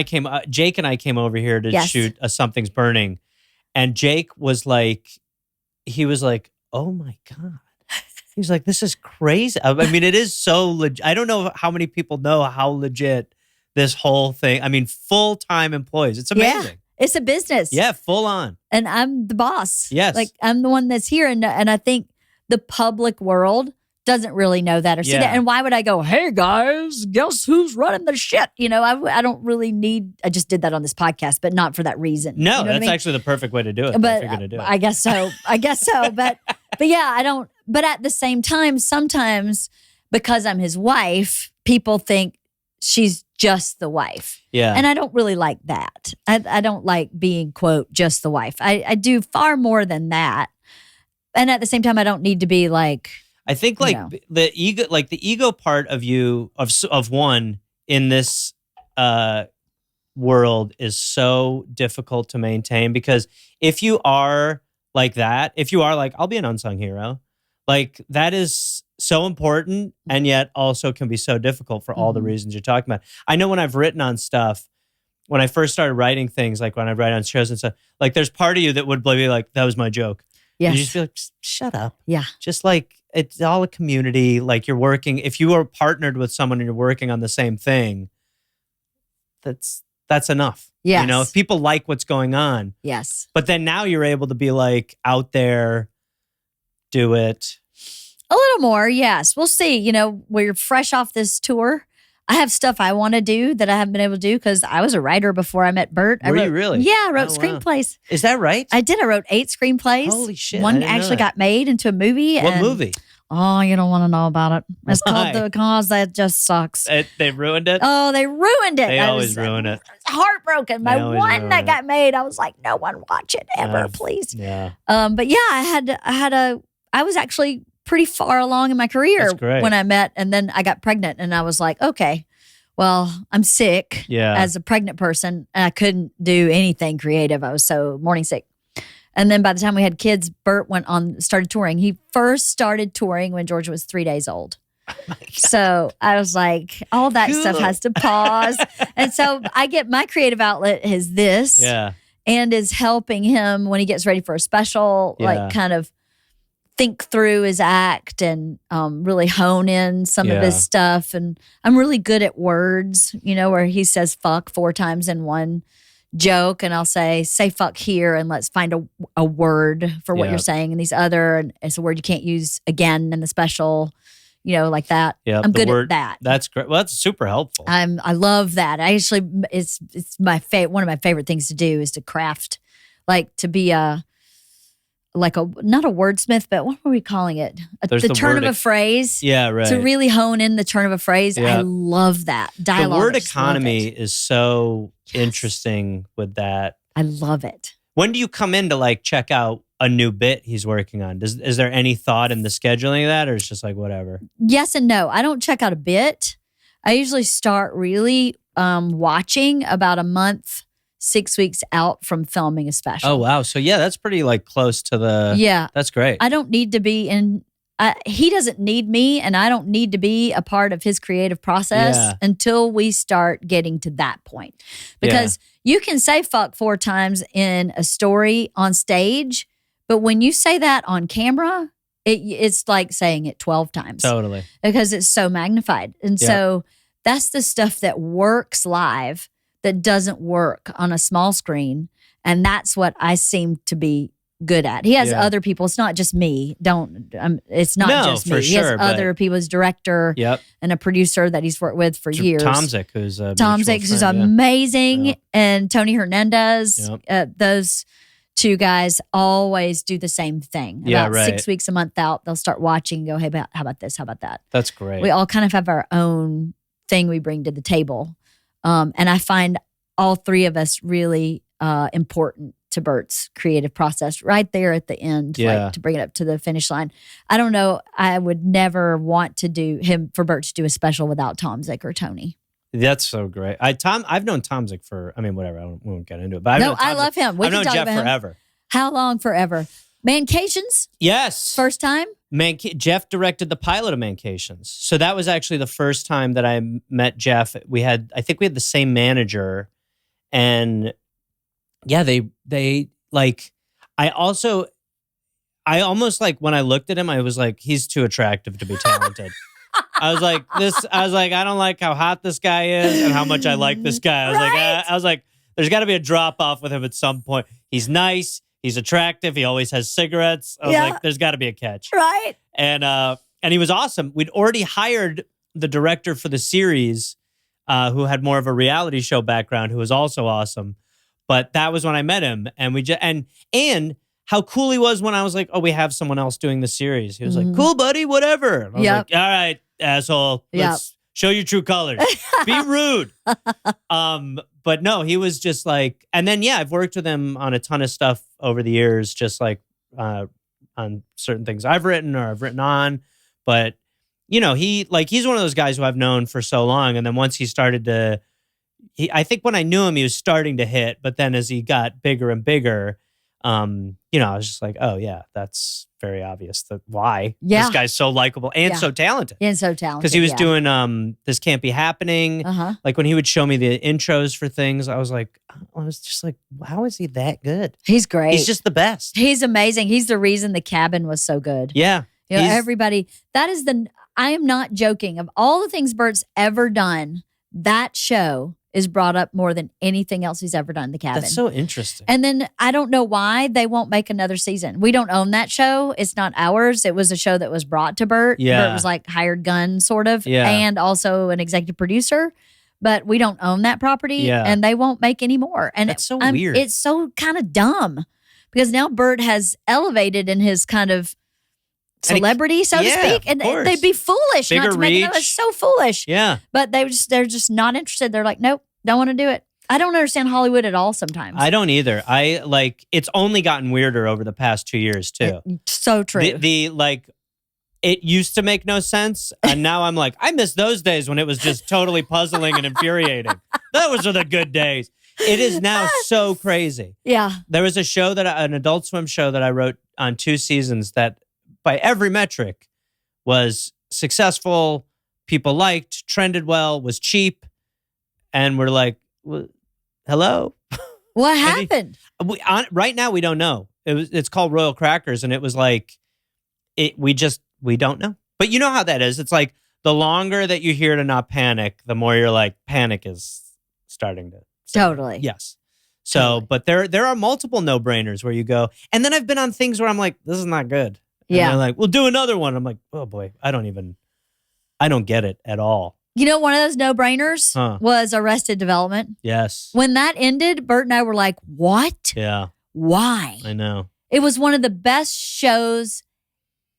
Jake and I came over here to shoot Something's Burning. And Jake was like, oh my God. He's like, this is crazy. I mean, it is so legit. I don't know how many people know how legit this whole thing. I mean, full-time employees. It's amazing. Yeah, it's a business. Yeah, full on. And I'm the boss. Yes. I'm the one that's here. And I think the public world doesn't really know that or see that. And why would I go, hey guys, guess who's running the shit? I don't really I just did that on this podcast, but not for that reason. No, that's actually the perfect way to do it. But if you're gonna do it. I guess so. But yeah, I don't. But at the same time, sometimes because I'm his wife, people think she's just the wife. Yeah. And I don't really like that. I don't like being, quote, just the wife. I do far more than that. And at the same time, I don't need to be like. I think the ego part of you of one in this world is so difficult to maintain because if you are like that, if you are like, I'll be an unsung hero, that is so important and yet also can be so difficult for all the reasons you're talking about. I know when I've written on stuff, when I first started writing things, like when I write on shows and stuff, there's part of you that would be like, that was my joke. Yes. And you just feel like, shut up. Yeah. Just it's all a community. You're working, if you are partnered with someone and you're working on the same thing, that's enough. Yes. If people like what's going on. Yes. But then now you're able to be out there, do it. A little more, yes. We'll see. We're fresh off this tour. I have stuff I want to do that I haven't been able to do because I was a writer before I met Bert. Were you really? Yeah, I wrote screenplays. Is that right? I did. I wrote 8 screenplays. Holy shit. One actually got made into a movie. What movie? Oh, you don't want to know about it. It's called The Cause That Just Sucks. They ruined it? Oh, they ruined it. They always ruin it. Heartbroken. My one that got made, I was like, no one watch it ever, please. Yeah. But yeah, I was actually pretty far along in my career when I met, and then I got pregnant, and I was like, okay, well, I'm sick as a pregnant person, and I couldn't do anything creative. I was so morning sick. And then by the time we had kids, Bert started touring. He first started touring when Georgia was 3 days old. Oh my God. So I was like, all that stuff has to pause. And so I get my creative outlet is this. Yeah. And is helping him when he gets ready for a special, kind of think through his act and really hone in some of his stuff. And I'm really good at words, where he says fuck 4 times in one joke, and I'll say fuck here and let's find a word for what you're saying. And these other, and it's a word you can't use again in the special, like that. Yeah, I'm good at that. That's great. Well, that's super helpful. I love that. I actually, it's one of my favorite things to do is to craft, to be not a wordsmith, but what were we calling it? The turn of a phrase. Yeah, right. To really hone in the turn of a phrase. Yeah. I love that. Dialogue. The word economy is so interesting with that. I love it. When do you come in to check out a new bit he's working on. Is there any thought in the scheduling of that, or it's just like whatever? Yes and no. I don't check out a bit. I usually start really watching about a month, 6 weeks out from filming a special. Oh, wow. So yeah, that's pretty like close to the... Yeah. That's great. I don't need to be in... he doesn't need me, and I don't need to be a part of his creative process until we start getting to that point. Because you can say fuck 4 times in a story on stage, but when you say that on camera, it's like saying it 12 times. Totally. Because it's so magnified. And so that's the stuff that works live that doesn't work on a small screen. And that's what I seem to be good at. He has other people. It's not just me. It's not just me. He has other people. His director and a producer that he's worked with for years. Tomzik, who's who's amazing, and Tony Hernandez. Those 2 guys always do the same thing. About 6 weeks a month out, they'll start watching and go, hey, how about this? How about that? That's great. We all kind of have our own thing we bring to the table. And I find all 3 of us really important to Bert's creative process right there at the end, like to bring it up to the finish line. I don't know. I would never want to for Bert to do a special without Tomzik or Tony. That's so great. I've known Tomzik for, whatever. We won't get into it. But I love him. I've known Jeff forever. How long forever? Mancations? Yes. First time? Jeff directed the pilot of Mancations. So that was actually the first time that I met Jeff. I think we had the same manager. And yeah, they like, I almost like when I looked at him, I was like, he's too attractive to be talented. I was like, I don't like how hot this guy is and how much I like this guy. I was like, there's got to be a drop off with him at some point. He's nice. He's attractive. He always has cigarettes. I was like, there's got to be a catch. Right. And he was awesome. We'd already hired the director for the series, who had more of a reality show background, who was also awesome. But that was when I met him, and and how cool he was when I was like, "Oh, we have someone else doing the series." He was like, "Cool, buddy, whatever." And I was like, "All right, asshole, let's show your true colors. Be rude." But no, he was just like, and then I've worked with him on a ton of stuff over the years, just like on certain things I've written or I've written on. But he's one of those guys who I've known for so long, and then once he started to. I think when I knew him, he was starting to hit, but then as he got bigger and bigger, I was just like, oh yeah, that's very obvious that why this guy's so likable and so talented. Because he was doing This Can't Be Happening. Like when he would show me the intros for things, I was just like, how is he that good? He's great. He's just the best. He's amazing. He's the reason The Cabin was so good. Yeah. Everybody, I am not joking. Of all the things Bert's ever done, that show is brought up more than anything else he's ever done in The Cabin. That's so interesting. And then I don't know why they won't make another season. We don't own that show. It's not ours. It was a show that was brought to Bert. Yeah. Bert was like hired gun, sort of, yeah. and also an executive producer. But we don't own that property, and they won't make any more. And that's so weird. It's so kind of dumb because now Bert has elevated in his kind of celebrity, so to speak, and they'd be foolish Bigger not to make it. It's so foolish. Yeah, but they're just not interested. They're like, nope, don't want to do it. I don't understand Hollywood at all. Sometimes I don't either. It's only gotten weirder over the past 2 years too. So true. It used to make no sense, and now I'm like, I miss those days when it was just totally puzzling and infuriating. Those are the good days. It is now so crazy. Yeah, there was a show an Adult Swim show that I wrote on 2 seasons that. By every metric, was successful, people liked, trended well, was cheap, and we're like, hello? What happened? Right now, we don't know. It's called Royal Crackers, and it was like, we don't know. But you know how that is. It's like, the longer that you hear to not panic, the more you're like, panic is starting to. Totally. Yes. So, but there are multiple no-brainers where you go, and then I've been on things where I'm like, this is not good. And they're like, we'll do another one. I'm like, oh boy, I don't get it at all. You know, one of those no-brainers was Arrested Development. Yes. When that ended, Bert and I were like, what? Yeah. Why? I know. It was one of the best shows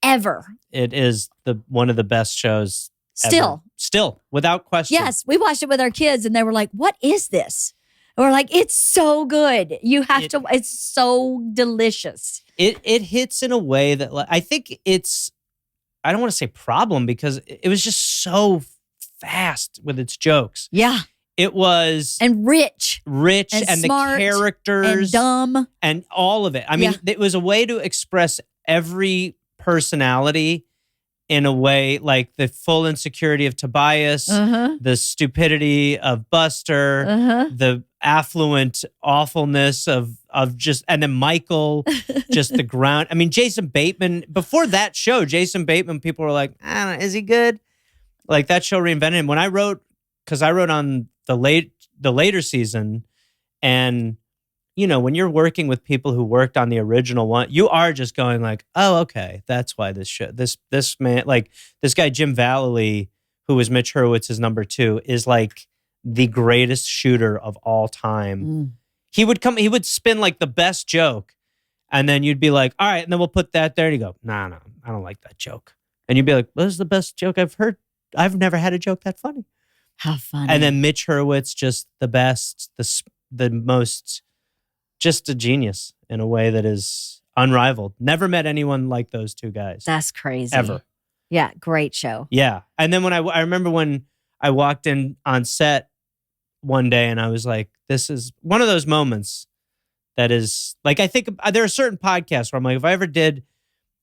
ever. It is one of the best shows ever. Still, without question. Yes. We watched it with our kids and they were like, what is this? We're like, it's so good. You have to. It's so delicious. It hits in a way that I think it's. I don't want to say problem because it was just so fast with its jokes. Yeah. It was and rich and smart the characters and dumb and all of it. I mean, it was a way to express every personality in a way, like the full insecurity of Tobias, the stupidity of Buster, the affluent awfulness of just, and then Michael, just the ground. I mean, Jason Bateman. Before that show, Jason Bateman, people were like, I don't know, is he good? Like that show reinvented him. When I wrote, because I wrote on the later season, and you know, when you're working with people who worked on the original one, you are just going like, oh, okay, that's why this man, like this guy Jim Vallely, who was Mitch Hurwitz's number 2, is like the greatest shooter of all time. He would spin like the best joke, and then you'd be like, all right, and then we'll put that there, and you go, no, I don't like that joke, and you'd be like, well, this is the best joke I've heard. I've never had a joke that funny. How funny. And then Mitch Hurwitz, just the best, the most, just a genius in a way that is unrivaled. Never met anyone like those two guys. That's crazy. Ever. Yeah, great show. Yeah. And then when I remember when I walked in on set one day and I was like, this is one of those moments that is, like, I think there are certain podcasts where I'm like, if I ever did,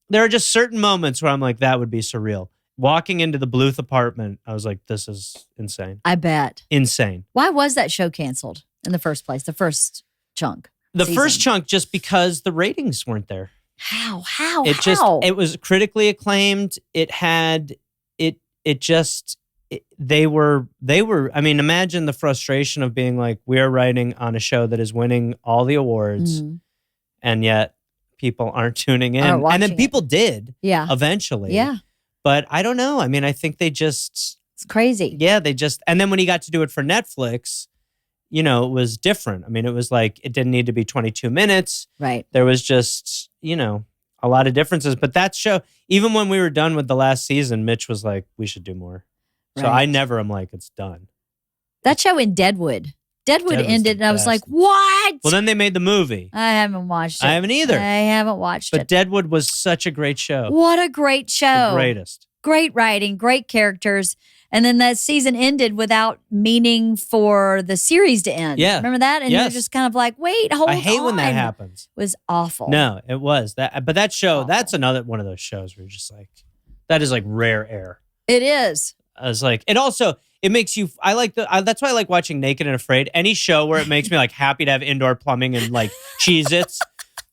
there are just certain moments where I'm like, that would be surreal. Walking into the Bluth apartment, I was like, this is insane. I bet. Insane. Why was that show canceled in the first place? The first chunk? The first chunk, just because the ratings weren't there. How? It was critically acclaimed. They were, I mean, imagine the frustration of being like, we're writing on a show that is winning all the awards, and yet people aren't tuning in. And then people did eventually. Yeah. But I don't know. I mean, I think they just... It's crazy. Yeah, and then when he got to do it for Netflix, you know, it was different. I mean, it was like, it didn't need to be 22 minutes. Right. There was just, you know, a lot of differences. But that show, even when we were done with the last season, Mitch was like, we should do more. So I never am like, it's done. That show in Deadwood ended and I was like, what? Well, then they made the movie. I haven't watched it. I haven't either. I haven't watched it. But Deadwood was such a great show. What a great show. The greatest. Great writing, great characters. And then that season ended without meaning for the series to end. Yeah. Remember that? And you're just kind of like, wait, hold on. I hate when that happens. It was awful. No, it was. But that show, that's another one of those shows where you're just like, that is like rare air. It is. I was like, it makes you, that's why I like watching Naked and Afraid. Any show where it makes me like happy to have indoor plumbing and like Cheez-Its.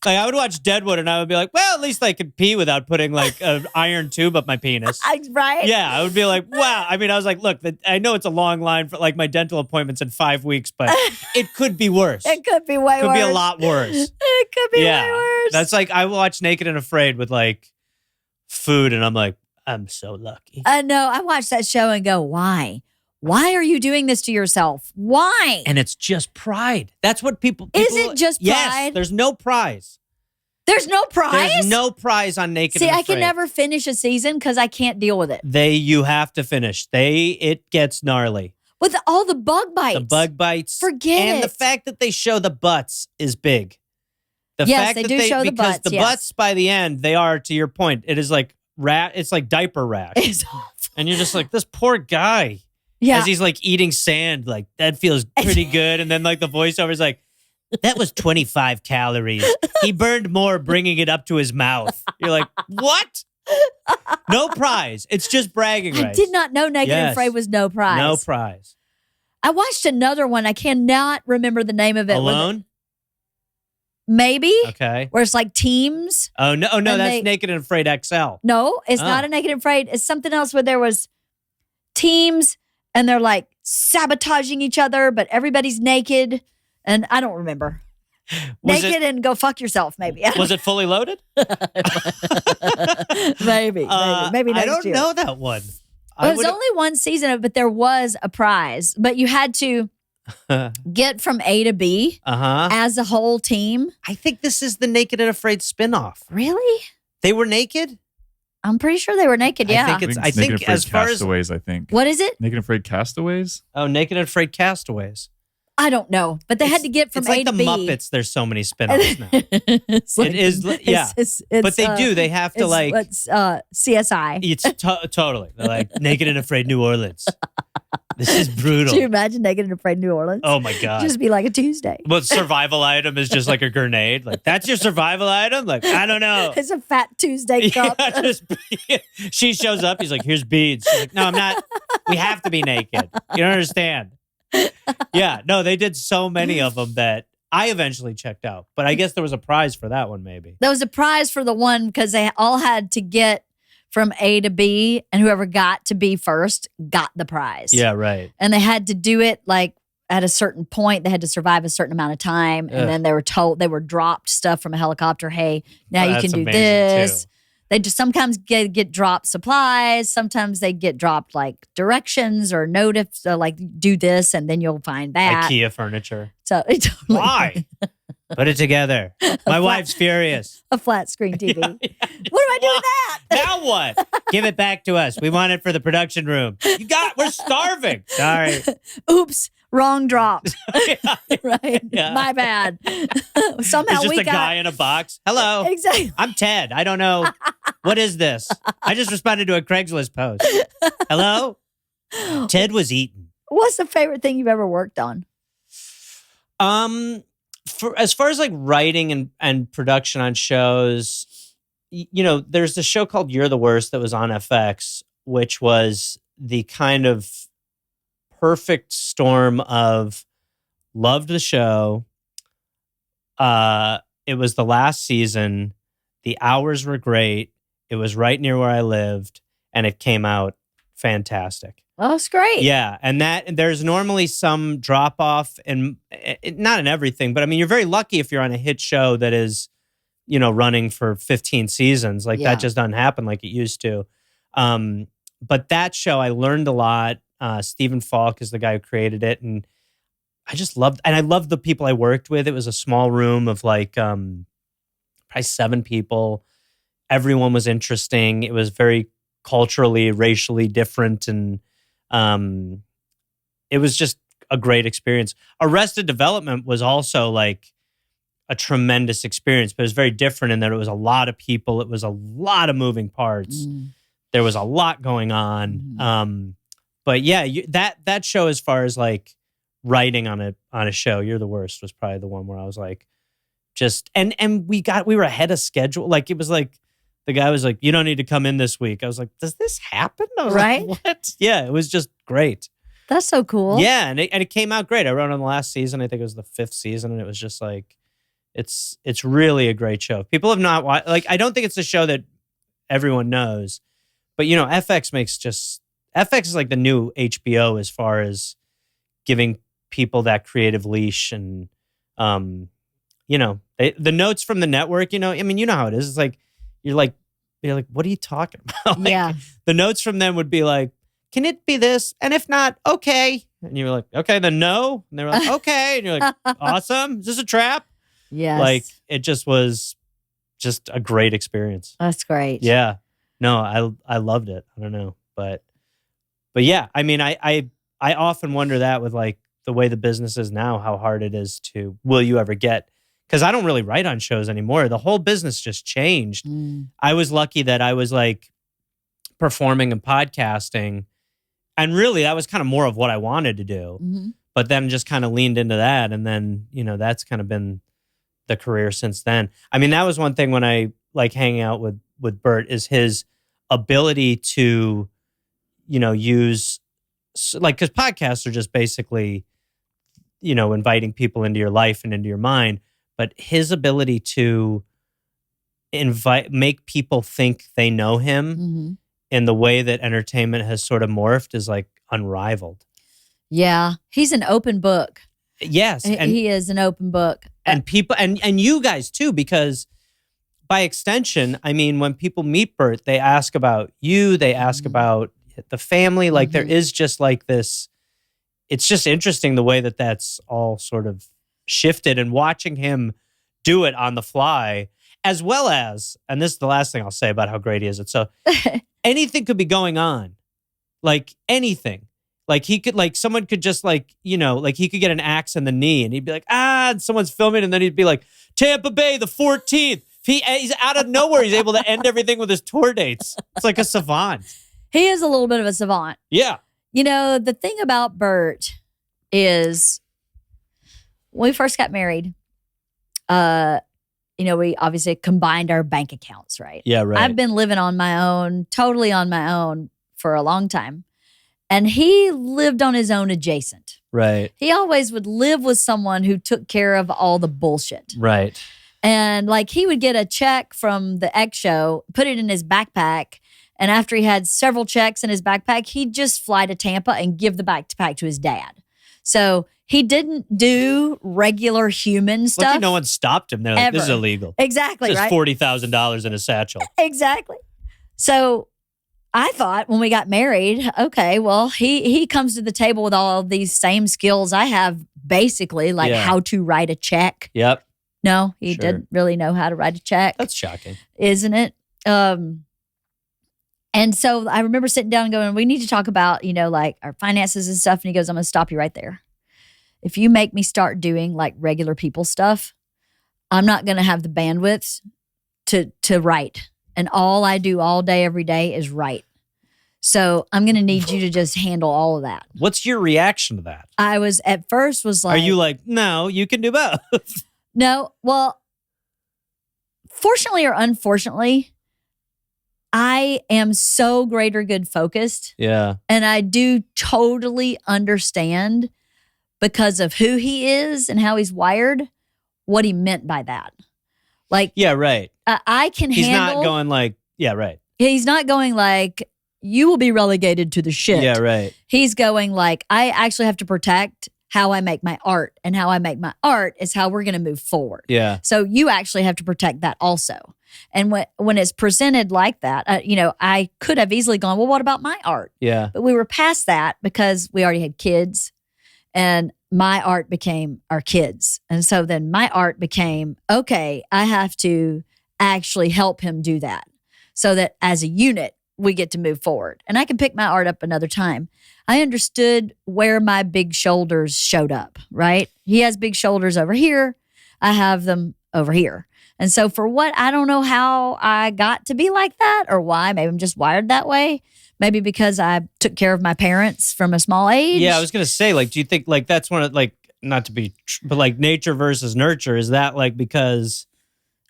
Like I would watch Deadwood and I would be like, well, at least I could pee without putting like an iron tube up my penis. Right? Yeah, I would be like, wow. I mean, I was like, look, I know it's a long line for like my dental appointments in 5 weeks, but it could be worse. It could be way worse. Could be a lot worse. It could be way worse. That's like, I watch Naked and Afraid with like food and I'm like, I'm so lucky. I know. I watched that show and go, why? Why are you doing this to yourself? Why? And it's just pride. That's what people Is it just pride? Yes, there's no prize. There's no prize? There's no prize on Naked and Afraid. See, I can never finish a season because I can't deal with it. You have to finish. It gets gnarly. With all the bug bites. The bug bites. Forget and it. And the fact that they show the butts is big. Yes, they do show the butts. Because the butts, by the end, they are, to your point, it is like it's like diaper rash. It's awful. And you're just like, this poor guy. Yeah. As he's like eating sand, like that feels pretty good. And then like the voiceover is like, that was 25 calories. He burned more bringing it up to his mouth. You're like, what? No prize. It's just bragging rights. I did not know Naked and Afraid was no prize. No prize. I watched another one. I cannot remember the name of it. Alone? Maybe. Okay. Where it's like teams. Oh, no, that's Naked and Afraid XL. No, it's not a Naked and Afraid. It's something else where there was teams and they're like sabotaging each other, but everybody's naked. And I don't remember. Naked and go fuck yourself, maybe. Was it Fully Loaded? Maybe next I don't year. know that one. Well, it was only one season, but there was a prize. But you had to get from A to B as a whole team. I think this is the Naked and Afraid spinoff. Really? They were naked? I'm pretty sure they were naked, yeah. I think as far as Castaways, I think. What is it? Naked and Afraid Castaways? Oh, Naked and Afraid Castaways. I don't know, but they had to get from A to B. It's like the Muppets. There's so many spinoffs now. It is, yeah. But they do. They have to like. It's CSI. It's totally. They're like Naked and Afraid New Orleans. This is brutal. Do you imagine Naked and Afraid New Orleans? Oh my God. Just be like a Tuesday. Well, survival item is just like a grenade. Like, that's your survival item? Like, I don't know. It's a Fat Tuesday cup. She shows up. He's like, here's beads. She's like, no, I'm not. We have to be naked. You don't understand. Yeah, no, they did so many of them that I eventually checked out. But I guess there was a prize for that one, maybe. There was a prize for the one because they all had to get from A to B, and whoever got to B first got the prize. Yeah, right. And they had to do it like at a certain point. They had to survive a certain amount of time. And then they were dropped stuff from a helicopter. Hey, now you can do this. Too. They just sometimes get dropped supplies. Sometimes they get dropped like directions or notice, like do this and then you'll find that. IKEA furniture. So why? Put it together. My wife's furious. A flat screen TV. Yeah. What do I do with that? Now what? Give it back to us. We want it for the production room. We're starving. Sorry. Oops. Wrong drop. Right? Yeah. My bad. Somehow it's just a guy in a box. Hello. Exactly. I'm Ted. I don't know. What is this? I just responded to a Craigslist post. Hello? Ted was eaten. What's the favorite thing you've ever worked on? As far as like writing and production on shows, there's a show called You're the Worst that was on FX, which was the kind of perfect storm of loved the show. It was the last season. The hours were great. It was right near where I lived, and it came out fantastic. Well, that's great. Yeah, and there's normally some drop off, and not in everything, but I mean, you're very lucky if you're on a hit show that is, running for 15 seasons. Like that just doesn't happen like it used to. But that show, I learned a lot. Stephen Falk is the guy who created it, and I just loved. And I loved the people I worked with. It was a small room of like probably 7 people. Everyone was interesting. It was very culturally, racially different, and it was just a great experience. Arrested Development was also like a tremendous experience, but it was very different in that it was a lot of people. It was a lot of moving parts. There was a lot going on. But yeah, that show, as far as like writing on a show, You're the Worst was probably the one where I was like, and we were ahead of schedule. Like it was like, the guy was like, you don't need to come in this week. I was like, does this happen? I was right? like, what? Yeah, it was just great. That's so cool. Yeah, and it came out great. I wrote on the last season. I think it was the 5th season, and it was just like, it's really a great show. People have not watched. Like, I don't think it's a show that everyone knows, but FX is like the new HBO as far as giving people that creative leash, and the notes from the network. I mean, you know how it is. It's like you're like, what are you talking about? Like, yeah. The notes from them would be like, can it be this? And if not, okay. And you were like, okay, then no. And they were like, okay. And you're like, awesome. Is this a trap? Yes. Like, it just was just a great experience. That's great. Yeah. No, I loved it. I don't know. But yeah, I mean, I often wonder that with like the way the business is now, how hard it is to, will you ever get? Because I don't really write on shows anymore. The whole business just changed. I was lucky that I was like performing and podcasting. And really, that was kind of more of what I wanted to do. But then just kind of leaned into that. And then, that's kind of been the career since then. I mean, that was one thing when I like hanging out with Bert, is his ability to, use, like, because podcasts are just basically, inviting people into your life and into your mind. But his ability to make people think they know him in the way that entertainment has sort of morphed is like unrivaled. Yeah. He's an open book. Yes. And he is an open book. And people, and you guys too, because by extension, I mean, when people meet Bert, they ask about you, they ask about the family. Like there is just like this, it's just interesting the way that that's all sort of shifted, and watching him do it on the fly, as well as, and this is the last thing I'll say about how great he is. So anything could be going on, like anything. Like he could, like someone could just like, like he could get an axe in the knee and he'd be like, and someone's filming and then he'd be like, Tampa Bay, the 14th. He's out of nowhere. He's able to end everything with his tour dates. It's like a savant. He is a little bit of a savant. Yeah. The thing about Bert is when we first got married, we obviously combined our bank accounts, right? Yeah, right. I've been living on my own, totally on my own for a long time. And he lived on his own adjacent. Right. He always would live with someone who took care of all the bullshit. Right. And like he would get a check from the X show, put it in his backpack. And after he had several checks in his backpack, he'd just fly to Tampa and give the backpack to his dad. So he didn't do regular human stuff. Lucky no one stopped him. They're like, this is illegal. Exactly, right? $40,000 in a satchel. Exactly. So I thought when we got married, okay, well, he comes to the table with all of these same skills I have, basically, like how to write a check. Yep. No, he didn't really know how to write a check. That's shocking. Isn't it? And so I remember sitting down and going, we need to talk about, like our finances and stuff. And he goes, I'm going to stop you right there. If you make me start doing like regular people stuff, I'm not going to have the bandwidth to write. And all I do all day, every day is write. So I'm going to need you to just handle all of that. What's your reaction to that? I was at first was like. Are you like, no, you can do both? No. Well, fortunately or unfortunately, I am so greater good focused. Yeah. And I do totally understand because of who he is and how he's wired, what he meant by that. Like, yeah, right. I can handle. He's not going like, yeah, right. He's not going like, you will be relegated to the shit. Yeah, right. He's going like, I actually have to protect how I make my art, and how I make my art is how we're going to move forward. Yeah. So you actually have to protect that also. And when it's presented like that, I could have easily gone, well, what about my art? Yeah. But we were past that because we already had kids, and my art became our kids. And so then my art became, okay, I have to actually help him do that so that as a unit, we get to move forward. And I can pick my art up another time. I understood where my big shoulders showed up, right? He has big shoulders over here. I have them over here. And so for what, I don't know how I got to be like that or why. Maybe I'm just wired that way. Maybe because I took care of my parents from a small age. Yeah, I was going to say, like, do you think, like, that's one of, like, not to be, but like nature versus nurture, is that like because...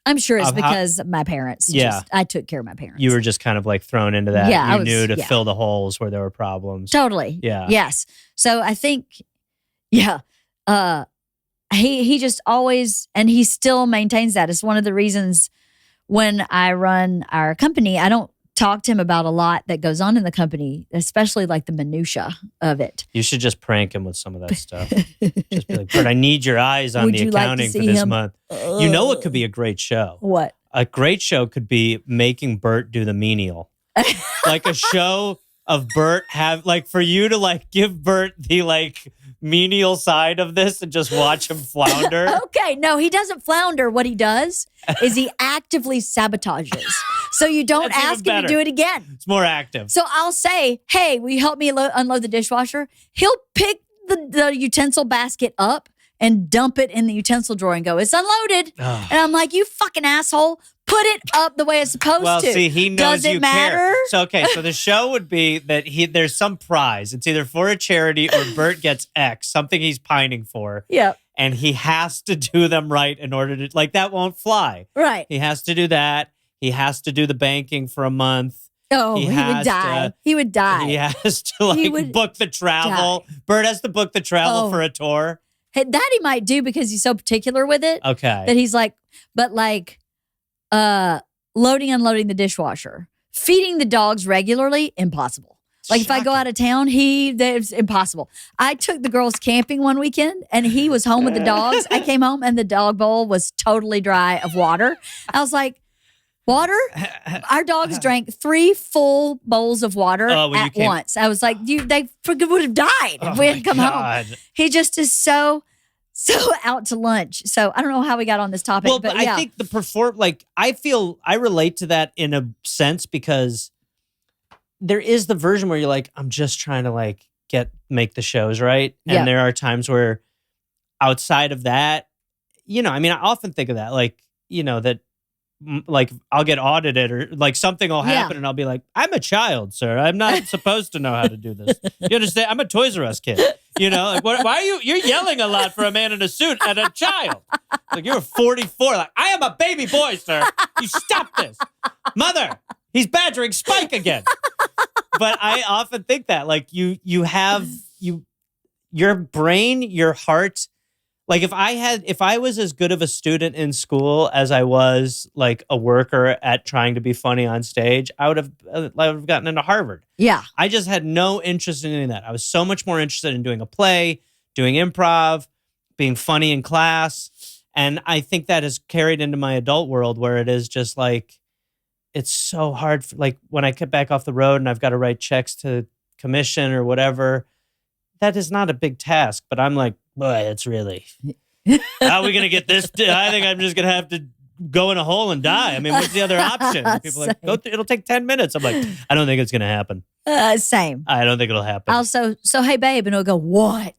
I'm sure it's because of my parents. Yeah. I took care of my parents. You were just kind of like thrown into that. Yeah, you knew to fill the holes where there were problems. Totally. Yeah. Yes. So I think, he just always, and he still maintains that. It's one of the reasons when I run our company, I don't talk to him about a lot that goes on in the company, especially like the minutia of it. You should just prank him with some of that stuff. Just be like, Bert, I need your eyes on the accounting for this month. You know what could be a great show? What? A great show could be making Bert do the menial. Like a show of Bert for you to like give Bert the like menial side of this and just watch him flounder. Okay, no, he doesn't flounder. What he does is he actively sabotages. So you don't ask him to do it again. It's more active. So I'll say, hey, will you help me unload the dishwasher? He'll pick the utensil basket up and dump it in the utensil drawer and go, it's unloaded. And I'm like, you fucking asshole. Put it up the way it's supposed to. Well, see, he knows Does it you matter? care. So, okay, so the show would be that there's some prize. It's either for a charity or Bert gets X, something he's pining for. Yep. And he has to do them right in order to, like, that won't fly. Right. He has to do that. He has to do the banking for a month. Oh, he would die. He would die. He has to, book the travel. Die. Bert has to book the travel for a tour. Hey, that he might do because he's so particular with it. Okay. That he's like, but like, loading, unloading the dishwasher, feeding the dogs regularly, impossible. Like if I go out of town, it's impossible. I took the girls camping one weekend and he was home with the dogs. I came home and the dog bowl was totally dry of water. I was like, water? Our dogs drank 3 full bowls of water at once. I was like, they would have died if we hadn't come home. He just is so out to lunch. So I don't know how we got on this topic. Well, but I think I relate to that in a sense because there is the version where you're like, I'm just trying to like make the shows, right? And there are times where outside of that, I often think of that, like, that like I'll get audited or like something will happen and I'll be like, I'm a child, sir. I'm not supposed to know how to do this. You understand? I'm a Toys R Us kid. Like why are you're yelling a lot for a man in a suit at a child? Like you're 44. Like I am a baby boy, sir. You stop this. Mother, he's badgering Spike again. But I often think that like you have your brain, your heart. Like if I was as good of a student in school as I was like a worker at trying to be funny on stage, I would have gotten into Harvard. Yeah. I just had no interest in any of that. I was so much more interested in doing a play, doing improv, being funny in class. And I think that has carried into my adult world where it is just like, it's so hard. Like when I get back off the road and I've got to write checks to commission or whatever, that is not a big task, but I'm like, boy, it's really, how are we going to get this? I think I'm just going to have to go in a hole and die. I mean, what's the other option? People are like, it'll take 10 minutes. I'm like, I don't think it's going to happen. Same. I don't think it'll happen. Also, so hey, babe. And he'll go, what?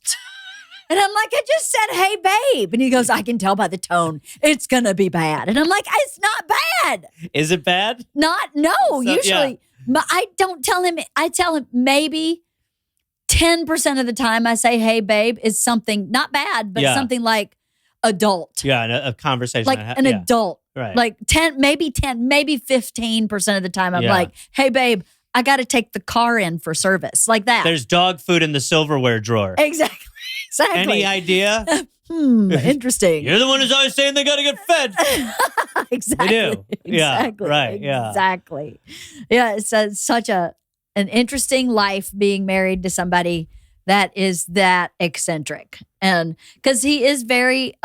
And I'm like, I just said, hey, babe. And he goes, I can tell by the tone. It's going to be bad. And I'm like, it's not bad. Is it bad? No, usually. Yeah. I don't tell him. I tell him maybe 10% of the time I say, hey, babe, is something not bad, but something like adult. Yeah, a conversation. Like an adult. Right. Like 10, maybe 15% of the time I'm like, hey, babe, I got to take the car in for service. Like that. There's dog food in the silverware drawer. Exactly. Any idea? Interesting. You're the one who's always saying they got to get fed. Exactly. They do. Exactly. Yeah, right. Yeah. Exactly. Yeah, it's such an interesting life being married to somebody that is that eccentric. And because he is very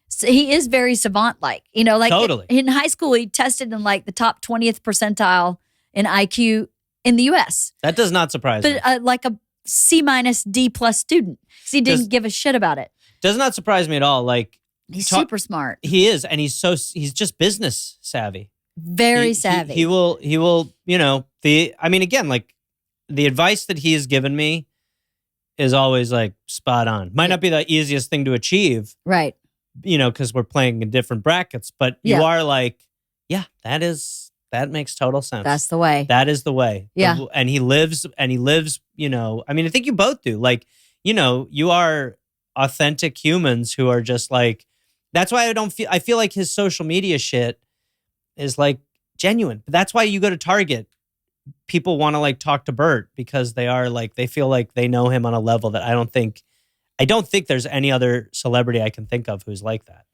savant-like. Like totally. In high school, he tested in like the top 20th percentile in IQ in the U.S. That does not surprise me. But like a C-D+ student. Because he didn't give a shit about it. Does not surprise me at all. Like he's super smart. He is, and he's just business savvy. Very savvy. He will, again, like the advice that he has given me is always like spot on. Might not be the easiest thing to achieve. Right. Because we're playing in different brackets, but you are like, that makes total sense. That's the way. That is the way. Yeah. And he lives, I think you both do. Like, you are authentic humans who are just like, that's why I feel like his social media shit is like genuine. But that's why you go to Target. People want to like talk to Bert because they are like, they feel like they know him on a level that I don't think there's any other celebrity I can think of who's like that.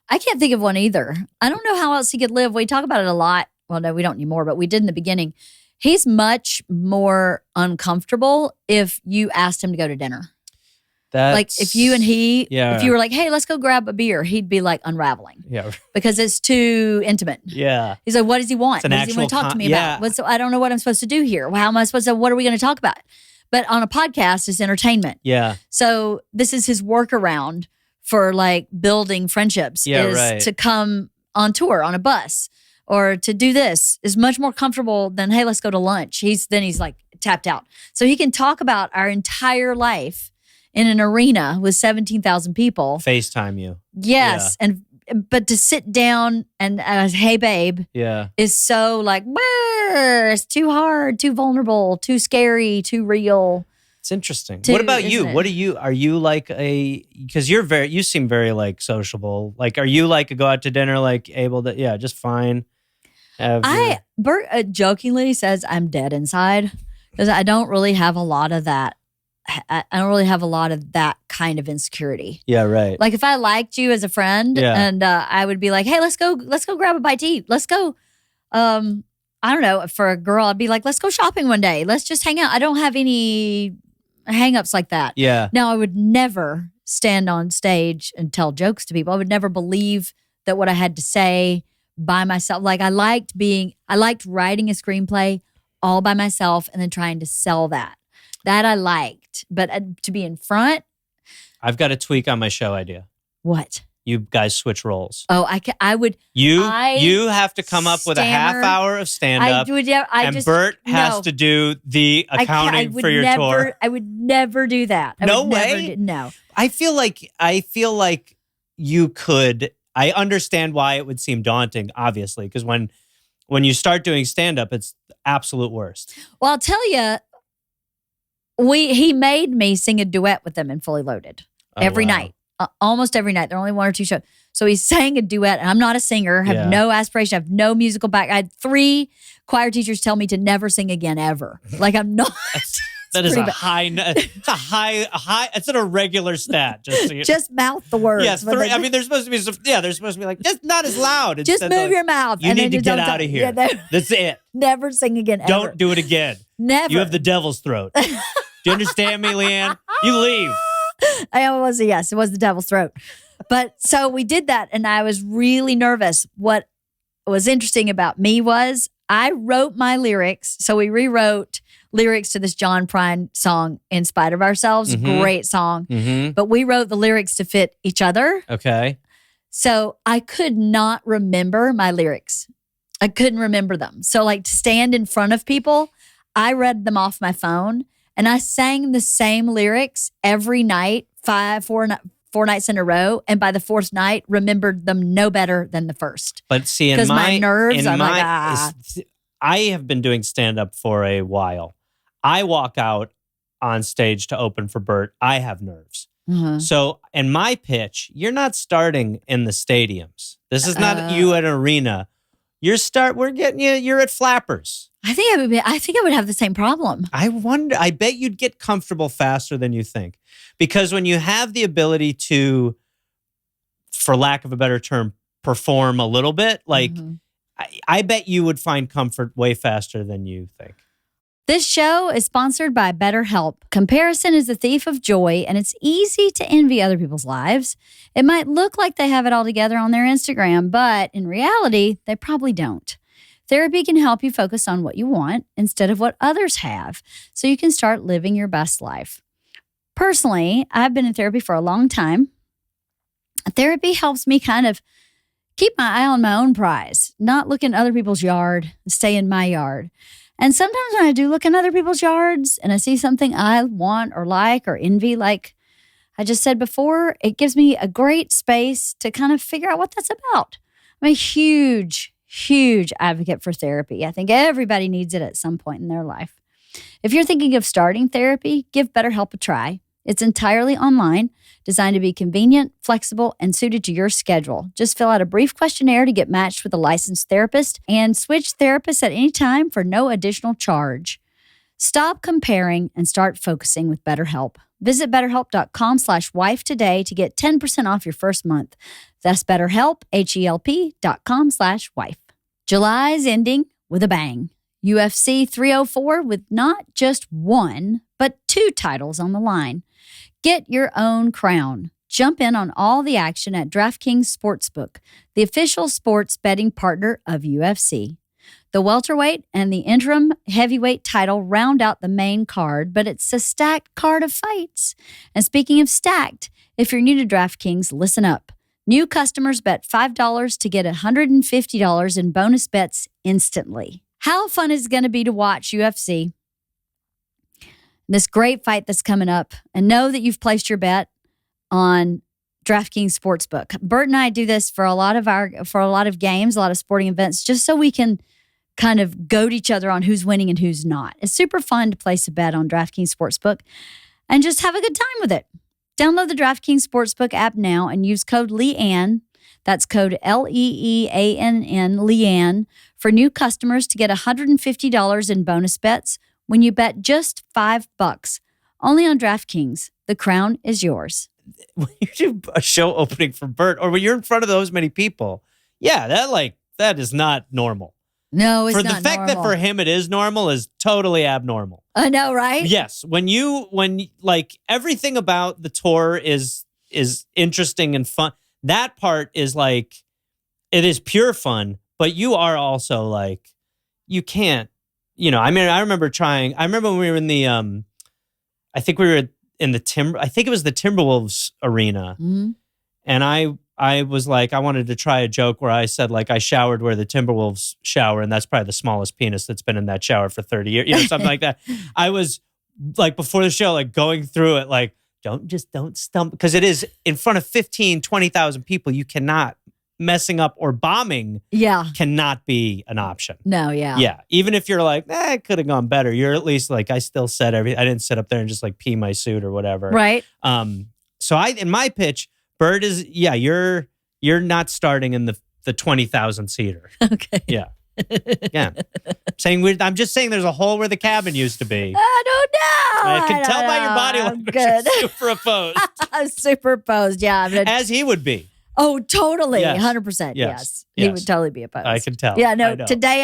I can't think of one either. I don't know how else he could live. We talk about it a lot. Well, no, we don't anymore, but we did in the beginning. He's much more uncomfortable if you asked him to go to dinner. Like if you and he, if you were like, hey, let's go grab a beer, he'd be like unraveling. Yeah. Because it's too intimate. Yeah. He's like, what does he want? What does he want to talk to me about? I don't know what I'm supposed to do here. How am I supposed to, what are we going to talk about? But on a podcast, it's entertainment. Yeah. So this is his workaround for like building friendships to come on tour on a bus or to do this is much more comfortable than, hey, let's go to lunch. He's like tapped out. So he can talk about our entire life in an arena with 17,000 people. FaceTime you. Yes. Yeah. But to sit down and hey, babe, is so like, it's too hard, too vulnerable, too scary, too real. It's interesting. What about you? Are you like because you seem very like sociable. Like, are you like a go out to dinner, like able to, just fine? Bert jokingly says I'm dead inside because I don't really have a lot of that. I don't really have a lot of that kind of insecurity. Yeah, right. Like if I liked you as a friend and I would be like, hey, let's go grab a bite to eat. Let's go. I don't know. For a girl, I'd be like, let's go shopping one day. Let's just hang out. I don't have any hang-ups like that. Yeah. Now, I would never stand on stage and tell jokes to people. I would never believe that what I had to say by myself. Like I liked writing a screenplay all by myself and then trying to sell that. That I liked. But to be in front. I've got a tweak on my show idea. What? you guys switch roles. Oh, I would. You have to come up with a half hour of stand-up, and Bert has to do the accounting for your tour. I would never do that. No way. No. I feel like you could. I understand why it would seem daunting, obviously, because when you start doing stand-up, it's the absolute worst. Well, I'll tell you, he made me sing a duet with them in Fully Loaded every night. Almost every night. There are only one or two shows. So he sang a duet. And I'm not a singer. Have no aspiration. I have no musical back. I had 3 choir teachers tell me to never sing again ever. Like I'm not. That is a high. It's a high. It's an irregular stat. Just mouth the words. Yes, I mean, there's supposed to be some. Yeah, there's supposed to be like just not as loud. Just move your mouth. You need to get out of here. That's it. Never sing again. Ever. Don't do it again. Never. You have the devil's throat. Do you understand me, LeeAnn? You leave. It was the devil's throat. But so we did that, and I was really nervous. What was interesting about me was I wrote my lyrics. So we rewrote lyrics to this John Prine song, In Spite of Ourselves. Mm-hmm. Great song. Mm-hmm. But we wrote the lyrics to fit each other. Okay. So I could not remember my lyrics. I couldn't remember them. So like to stand in front of people, I read them off my phone. And I sang the same lyrics every night, 4 nights in a row. And by the 4th night, remembered them no better than the first. But see, because my nerves, I have been doing stand-up for a while. I walk out on stage to open for Bert. I have nerves. Mm-hmm. So in my pitch, you're not starting in the stadiums. This is not you at an arena. We're getting you. You're at Flappers. I think I would have the same problem. I bet you'd get comfortable faster than you think. Because when you have the ability to, for lack of a better term, perform a little bit, like I bet you would find comfort way faster than you think. This show is sponsored by BetterHelp. Comparison is the thief of joy, and it's easy to envy other people's lives. It might look like they have it all together on their Instagram, but in reality, they probably don't. Therapy can help you focus on what you want instead of what others have, so you can start living your best life. Personally, I've been in therapy for a long time. Therapy helps me kind of keep my eye on my own prize, not look in other people's yard, stay in my yard. And sometimes when I do look in other people's yards and I see something I want or like or envy, like I just said before, it gives me a great space to kind of figure out what that's about. I'm a huge advocate for therapy. I think everybody needs it at some point in their life. If you're thinking of starting therapy, give BetterHelp a try. It's entirely online, designed to be convenient, flexible, and suited to your schedule. Just fill out a brief questionnaire to get matched with a licensed therapist and switch therapists at any time for no additional charge. Stop comparing and start focusing with BetterHelp. Visit BetterHelp.com/wife today to get 10% off your first month. That's BetterHelp, HELP.com/wife. July's ending with a bang. UFC 304 with not just 1, but 2 titles on the line. Get your own crown. Jump in on all the action at DraftKings Sportsbook, the official sports betting partner of UFC. The welterweight and the interim heavyweight title round out the main card, but it's a stacked card of fights. And speaking of stacked, if you're new to DraftKings, listen up. New customers bet $5 to get $150 in bonus bets instantly. How fun is it going to be to watch UFC? This great fight that's coming up, and know that you've placed your bet on DraftKings Sportsbook. Bert and I do this for a lot of games, a lot of sporting events, just so we can kind of goad each other on who's winning and who's not. It's super fun to place a bet on DraftKings Sportsbook and just have a good time with it. Download the DraftKings Sportsbook app now and use code LeeAnn. That's code LEEANN, LeeAnn, for new customers to get $150 in bonus bets when you bet just $5. Only on DraftKings. The crown is yours. When you do a show opening for Bert, or when you're in front of those many people, that is not normal. No, it's not normal. For the fact that for him it is normal is totally abnormal. I know, right? Yes. When like everything about the tour is interesting and fun. That part is like, it is pure fun, but you are also like, you can't, I remember when we were in the, I think it was the Timberwolves arena. Mm-hmm. And I was like, I wanted to try a joke where I said, like, I showered where the Timberwolves shower, and that's probably the smallest penis that's been in that shower for 30 years, something like that. I was like, before the show, like going through it, like, don't stump, because it is in front of 15, 20,000 people. You cannot, messing up or bombing cannot be an option. No, yeah. Yeah. Even if you're like, it could have gone better, you're at least like, I still said everything. I didn't sit up there and just like pee my suit or whatever. Right. So in my pitch, Bert is, you're not starting in the 20,000 seater. Okay. Yeah. Yeah. I'm just saying there's a hole where the cabin used to be. I don't know. I can tell by your body language. You're superimposed. Superimposed, yeah. As he would be. Oh, totally. Yes. 100%. Yes. He would totally be opposed. I can tell. Yeah, no, today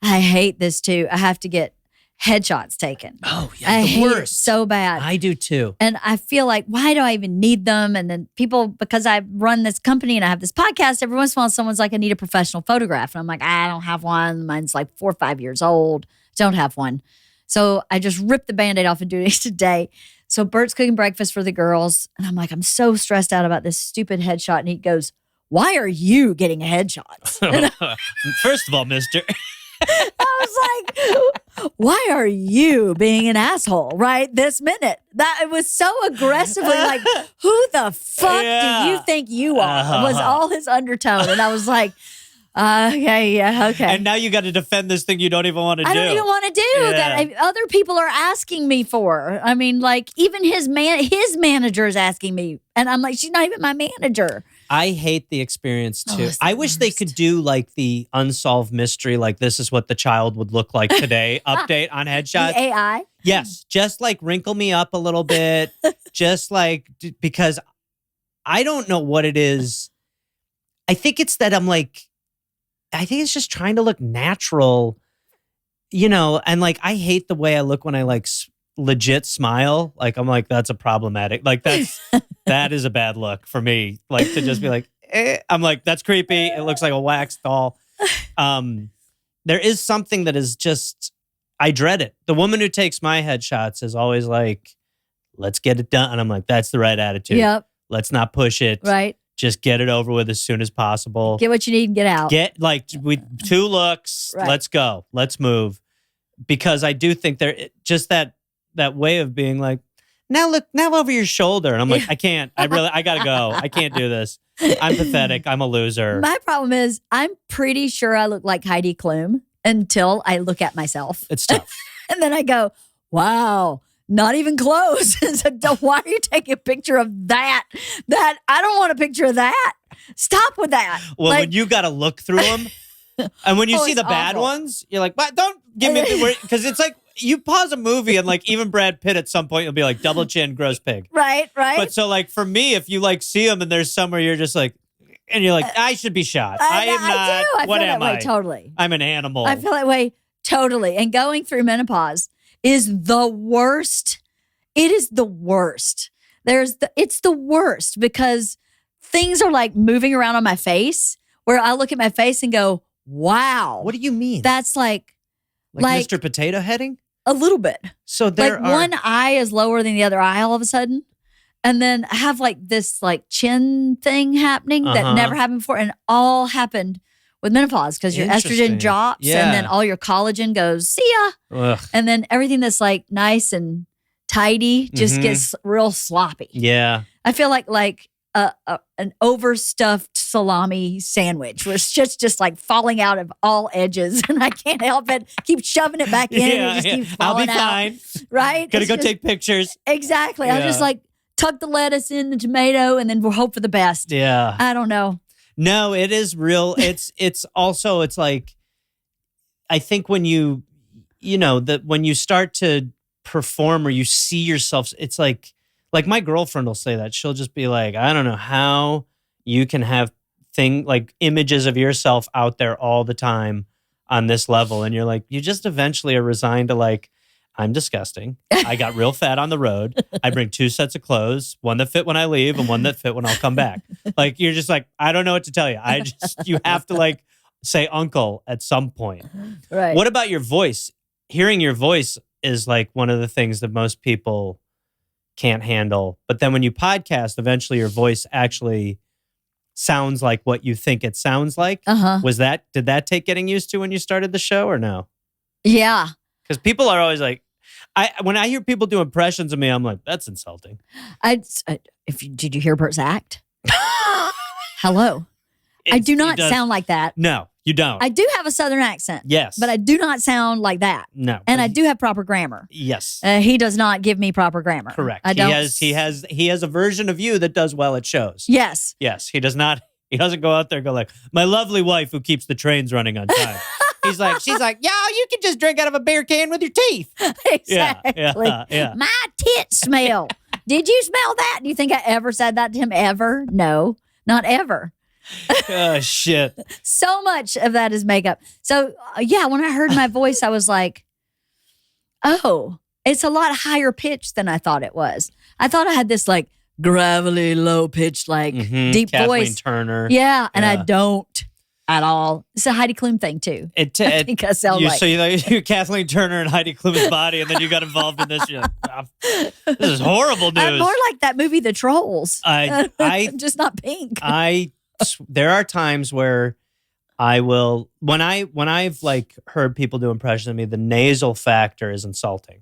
I hate this too. I have to get headshots taken. Oh, yeah. I hate worst. it so bad. I do too. And I feel like, why do I even need them? And then people, because I run this company and I have this podcast, every once in a while someone's like, I need a professional photograph. And I'm like, I don't have one. Mine's like 4 or 5 years old. Don't have one. So I just ripped the Band-Aid off and do it today. So Bert's cooking breakfast for the girls. And I'm like, I'm so stressed out about this stupid headshot. And he goes, why are you getting headshots? First of all, mister. I was like, why are you being an asshole right this minute? That it was so aggressively like, who the fuck do you think you are? Was all his undertone. And I was like, okay. And now you got to defend this thing you don't even want to do. I don't even want to do that. Other people are asking me for. I mean, like even his manager is asking me. And I'm like, she's not even my manager. I hate the experience too. I wish they could do like the unsolved mystery, like this is what the child would look like today update on headshots. The AI? Yes. Just like wrinkle me up a little bit. Just like, because I don't know what it is. I think it's that I think it's just trying to look natural, and like, I hate the way I look when I like legit smile. Like, I'm like, that's a problematic, like that is a bad look for me. Like to just be like, I'm like, that's creepy. It looks like a wax doll. There is something that is just, I dread it. The woman who takes my headshots is always like, let's get it done. And I'm like, that's the right attitude. Yep. Let's not push it. Right. Just get it over with as soon as possible. Get what you need and get out. Get like with 2 looks. Right. Let's go. Let's move. Because I do think just that way of being like, now over your shoulder. And I'm like, I can't. I gotta go. I can't do this. I'm pathetic. I'm a loser. My problem is I'm pretty sure I look like Heidi Klum until I look at myself. It's tough. And then I go, wow. Not even close. So why are you taking a picture of that? I don't want a picture of that. Stop with that. Well, when you got to look through them, and when you see the bad ones, you're like, "But don't give me," because it's like you pause a movie and like even Brad Pitt at some point you'll be like double chin, gross pig. Right. But so like for me, if you like see them and there's somewhere you're just like, and you're like, I should be shot. I am not. I what feel am that way, I? totally. I'm an animal. I feel that way totally. And going through menopause is the worst. It is the worst. It's the worst because things are like moving around on my face where I look at my face and go, wow. What do you mean? That's like Mr. Potato Heading? A little bit. So there like one eye is lower than the other eye all of a sudden. And then I have like this like chin thing happening that never happened before. And all happened with menopause because your estrogen drops and then all your collagen goes, see ya. Ugh. And then everything that's like nice and tidy just gets real sloppy. Yeah. I feel like an overstuffed salami sandwich where it's just like falling out of all edges and I can't help it. Keep shoving it back in and it just keeps falling out. I'll be fine. Right? Gotta go take pictures. Exactly. Yeah. I'll just like tuck the lettuce in the tomato and then we'll hope for the best. Yeah. I don't know. No, it is real. It's also, it's like, I think when when you start to perform or you see yourself, it's like my girlfriend will say that. She'll just be like, I don't know how you can have like images of yourself out there all the time on this level. And you're like, you just eventually are resigned to like, I'm disgusting. I got real fat on the road. I bring 2 sets of clothes, one that fit when I leave and one that fit when I'll come back. Like, you're just like, I don't know what to tell you. You have to like say uncle at some point. Right. What about your voice? Hearing your voice is like one of the things that most people can't handle. But then when you podcast, eventually your voice actually sounds like what you think it sounds like. Did that take getting used to when you started the show or no? Yeah. Because people are always like, when I hear people do impressions of me, I'm like, that's insulting. Did you hear Bert's act? Hello. I do not sound like that. No, you don't. I do have a Southern accent. Yes. But I do not sound like that. No. And I do have proper grammar. Yes. He does not give me proper grammar. Correct. He has a version of you that does well at shows. Yes. Yes. He doesn't go out there and go like, my lovely wife who keeps the trains running on time. She's like, yo, you can just drink out of a beer can with your teeth. Exactly. Yeah. My tits smell. Did you smell that? Do you think I ever said that to him ever? No, not ever. Oh, shit. So much of that is makeup. So, when I heard my voice, I was like, oh, it's a lot higher pitched than I thought it was. I thought I had this like gravelly, low pitched, like deep Kathleen voice. Turner. Yeah, and I don't at all. It's a Heidi Klum thing too. I think I sound like. So you're Kathleen Turner and Heidi Klum's body, and then you got involved in this. This is horrible news. I'm more like that movie, The Trolls. I'm just not pink. There are times where I will, when I've like heard people do impressions of me, the nasal factor is insulting.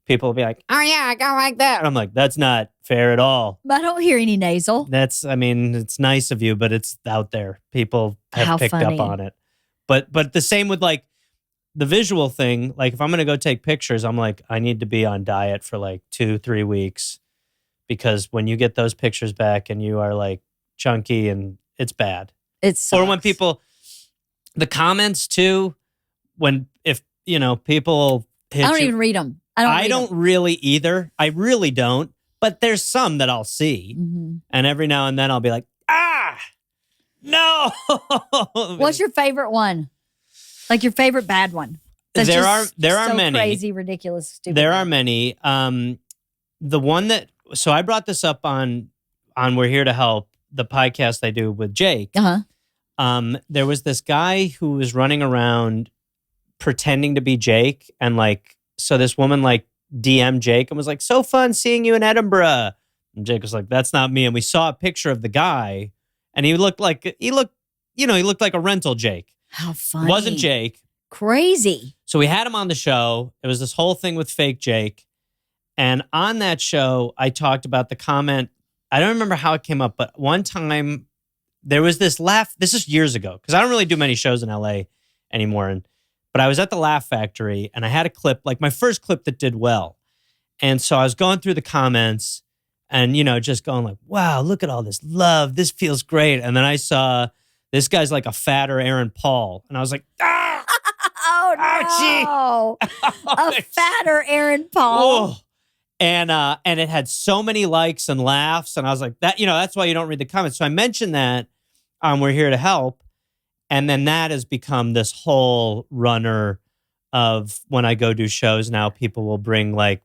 People will be like, oh yeah, I go like that. And I'm like, that's not fair at all. But I don't hear any nasal. It's nice of you, but it's out there. People have picked up on it. But the same with like the visual thing. Like if I'm going to go take pictures, I'm like, I need to be on diet for like 2-3 weeks because when you get those pictures back and you are like chunky and it's bad. Or when people, the comments too, if people hit I don't even read them. I don't really either. I really don't. But there's some that I'll see. Mm-hmm. And every now and then I'll be like, no. What's your favorite one? Like your favorite bad one? There are many. Crazy, ridiculous, stupid. There are many. The one so I brought this up on We're Here to Help, the podcast I do with Jake. There was this guy who was running around pretending to be Jake, and like, so this woman like DM'd Jake and was like, so fun seeing you in Edinburgh. And Jake was like, that's not me. And we saw a picture of the guy, and he looked like a rental Jake. How funny. It wasn't Jake. Crazy. So we had him on the show. It was this whole thing with fake Jake. And on that show, I talked about the comment. I don't remember how it came up, but one time there was this laugh. This is years ago because I don't really do many shows in LA anymore. But I was at the Laugh Factory and I had a clip, like my first clip that did well. And so I was going through the comments and, just going like, wow, look at all this love. This feels great. And then I saw this guy's like a fatter Aaron Paul. And I was like, oh, no. A fatter Aaron Paul. Oh. And it had so many likes and laughs. And I was like, that's why you don't read the comments. So I mentioned that We're Here to Help. And then that has become this whole runner of when I go do shows now, people will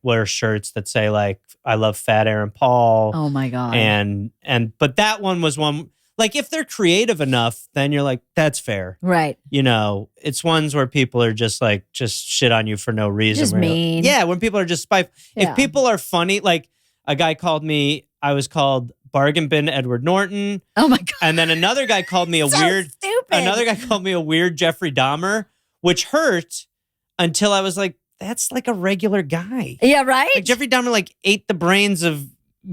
wear shirts that say like, I love fat Aaron Paul. Oh my God. But that one was one, like if they're creative enough, then you're like, that's fair. Right. It's ones where people are just shit on you for no reason. Just mean. Yeah. When people are just spiteful. Yeah. If people are funny, like a guy called me, I was called Bargain Bin Edward Norton. Oh my God. And then another guy called me another guy called me a weird Jeffrey Dahmer, which hurt until I was like, that's like a regular guy. Yeah, right? Like Jeffrey Dahmer ate the brains of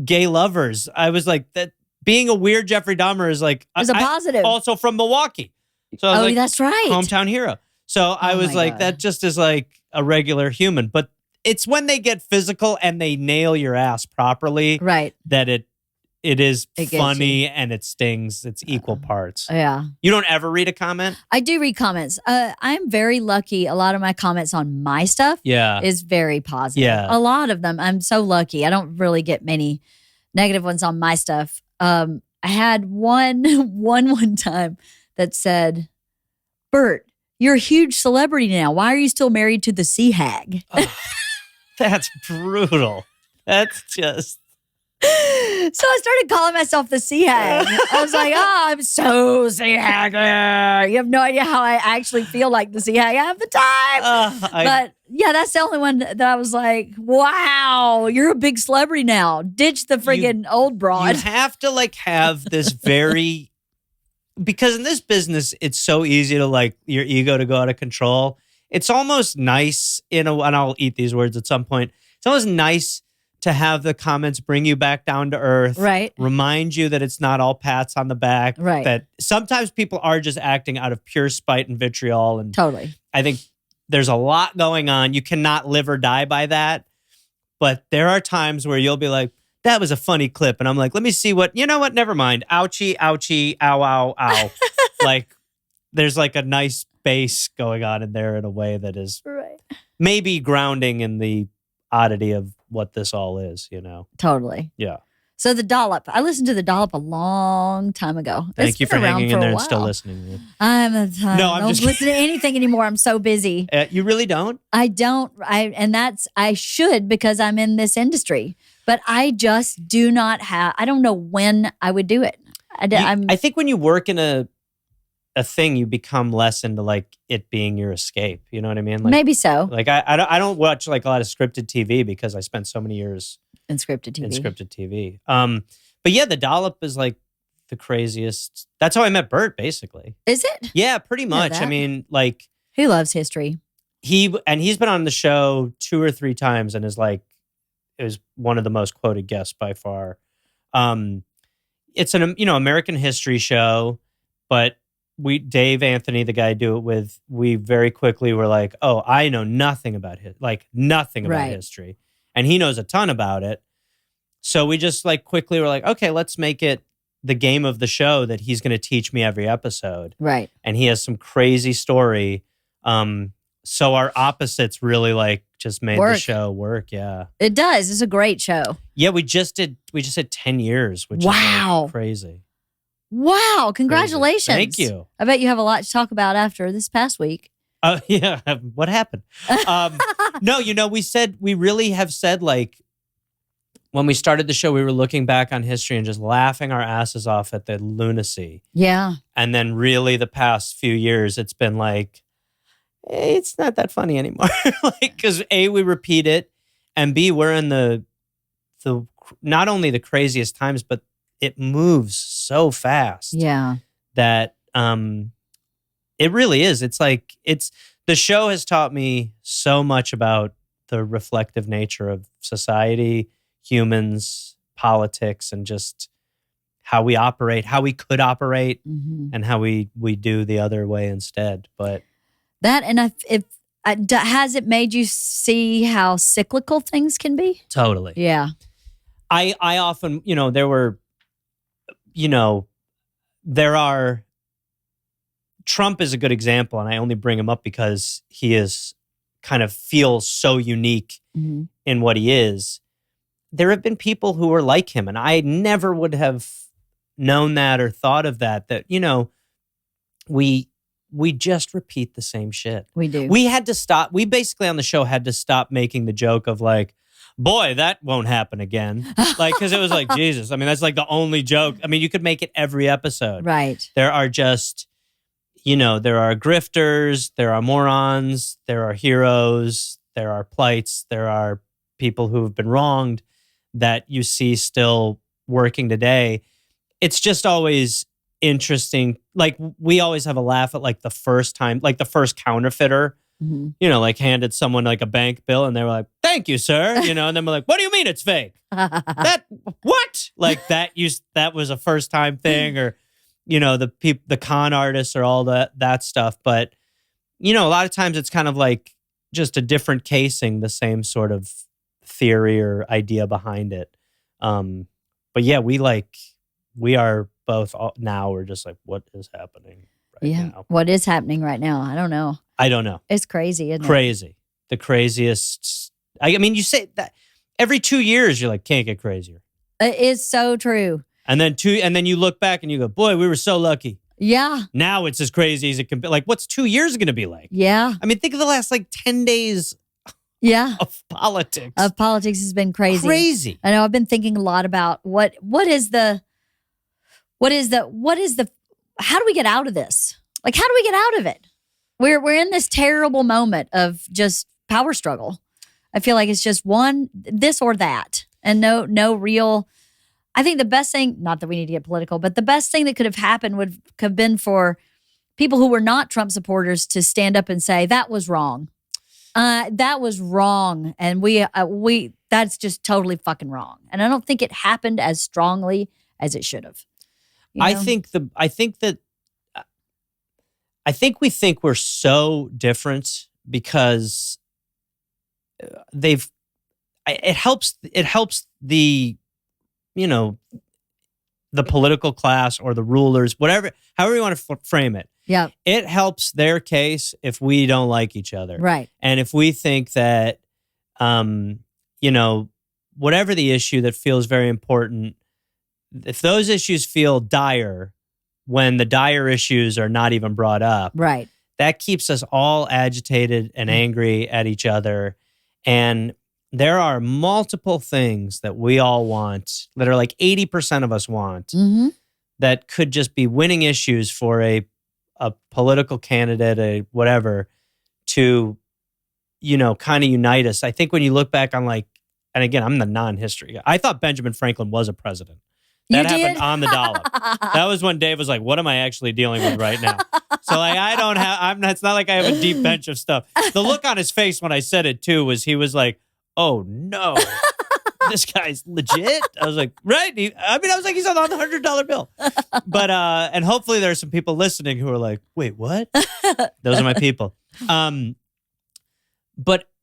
gay lovers. I was like, that being a weird Jeffrey Dahmer is like a positive. Also from Milwaukee. So I was that's right. Hometown hero. So I was like, that just is like a regular human. But it's when they get physical and they nail your ass properly, right? That it is funny and it stings. It's equal parts. Yeah. You don't ever read a comment? I do read comments. I'm very lucky. A lot of my comments on my stuff is very positive. Yeah. A lot of them. I'm so lucky. I don't really get many negative ones on my stuff. I had one time that said, Bert, you're a huge celebrity now. Why are you still married to the sea hag? Oh, that's brutal. That's just... So I started calling myself the sea hag. I was like, I'm so sea hag. You have no idea how I actually feel like the sea hag half the time. But yeah, that's the only one that I was like, wow, you're a big celebrity now. Ditch the friggin' old broad. You have to have this very because in this business, it's so easy to like your ego to go out of control. It's almost nice and I'll eat these words at some point. It's almost nice to have the comments bring you back down to earth. Right. Remind you that it's not all pats on the back. Right. That sometimes people are just acting out of pure spite and vitriol. And totally. I think there's a lot going on. You cannot live or die by that. But there are times where you'll be like, that was a funny clip. And I'm like, let me see you know what? Never mind. Ouchie, ouchie, ow, ow, ow. Like, there's like a nice bass going on in there in a way that is maybe grounding in the oddity of what this all is, you know? Totally. Yeah. So the Dollop, I listened to the Dollop a long time ago. Thank you for hanging in there and still listening. I don't listen to anything anymore. I'm so busy. You really don't? I don't. I should because I'm in this industry. But I just do not have, I don't know when I would do it. I think when you work in a thing, you become less into like it being your escape. You know what I mean? Like, maybe so. Like I don't watch like a lot of scripted TV because I spent so many years in scripted TV. But yeah, the Dollop is like the craziest. That's how I met Bert, basically. Is it? Yeah, pretty much. I mean, like he loves history. He's been on the show 2 or 3 times and is like, it was one of the most quoted guests by far. It's an American history show, but Dave Anthony, the guy I do it with, we very quickly were like, oh, I know nothing about nothing about history, and he knows a ton about it. So we just like quickly were like, okay, let's make it the game of the show that he's going to teach me every episode. Right. And he has some crazy story. So our opposites really like just made the show work. Yeah, it does. It's a great show. Yeah, we just did 10 years, which is like crazy. Wow, congratulations. Crazy. Thank you. I bet you have a lot to talk about after this past week. Yeah, what happened? No, we really have said like when we started the show, we were looking back on history and just laughing our asses off at the lunacy. Yeah. And then really the past few years, it's been like, it's not that funny anymore. Like, because A, we repeat it, and B, we're in the not only the craziest times, but it moves so fast. Yeah. That it really is. It's like the show has taught me so much about the reflective nature of society, humans, politics, and just how we operate, how we could operate, and how we do the other way instead. But that, and has it made you see how cyclical things can be? Totally. Yeah. I often, Trump is a good example, and I only bring him up because he is kind of feels so unique in what he is. There have been people who are like him, and I never would have known that or thought of that, we just repeat the same shit. We do. We had to stop. We basically on the show had to stop making the joke of like, boy, that won't happen again. Like, because it was like, Jesus. I mean, that's like the only joke. I mean, you could make it every episode. Right. There are just, there are grifters, there are morons, there are heroes, there are plights, there are people who have been wronged that you see still working today. It's just always interesting. Like, we always have a laugh at like the first time, like the first counterfeiter, like handed someone like a bank bill and they were like, thank you, sir. And then we're like, what do you mean it's fake? What? Like that was a first time thing, or, the con artists or all that stuff. But, a lot of times it's kind of like just a different casing, the same sort of theory or idea behind it. But yeah, we are both now. We're just like, what is happening right now? What is happening right now? I don't know. It's crazy, isn't it? Crazy. The craziest. I mean, you say that every 2 years, you're like, can't get crazier. It is so true. And then you look back and you go, boy, we were so lucky. Yeah. Now it's as crazy as it can be. Like, what's 2 years going to be like? Yeah. I mean, think of the last like 10 days of politics. Has been crazy. Crazy. I know. I've been thinking a lot about what is the how do we get out of this? Like, how do we get out of it? We're in this terrible moment of just power struggle. I feel like it's just one, this or that. And no real, I think the best thing, not that we need to get political, but the best thing that could have happened would have been for people who were not Trump supporters to stand up and say, that was wrong. That was wrong. And we that's just totally fucking wrong. And I don't think it happened as strongly as it should have. You know? I think we think we're so different because it helps the, the political class or the rulers, however you want to frame it. Yeah. It helps their case if we don't like each other. Right. And if we think that, whatever the issue that feels very important, if those issues feel dire when the dire issues are not even brought up, right, that keeps us all agitated and angry at each other. And there are multiple things that we all want, that are like 80% of us want, that could just be winning issues for a political candidate, a whatever, to, kind of unite us. I think when you look back on and again, I'm the non-history guy. I thought Benjamin Franklin was a president. That happened on the Dollop. That was when Dave was like, what am I actually dealing with right now? So it's not like I have a deep bench of stuff. The look on his face when I said it too he was like, oh no, this guy's legit. I was like, right. I was like, he's on the $100 bill. But, and hopefully there are some people listening who are like, wait, what? Those are my people. But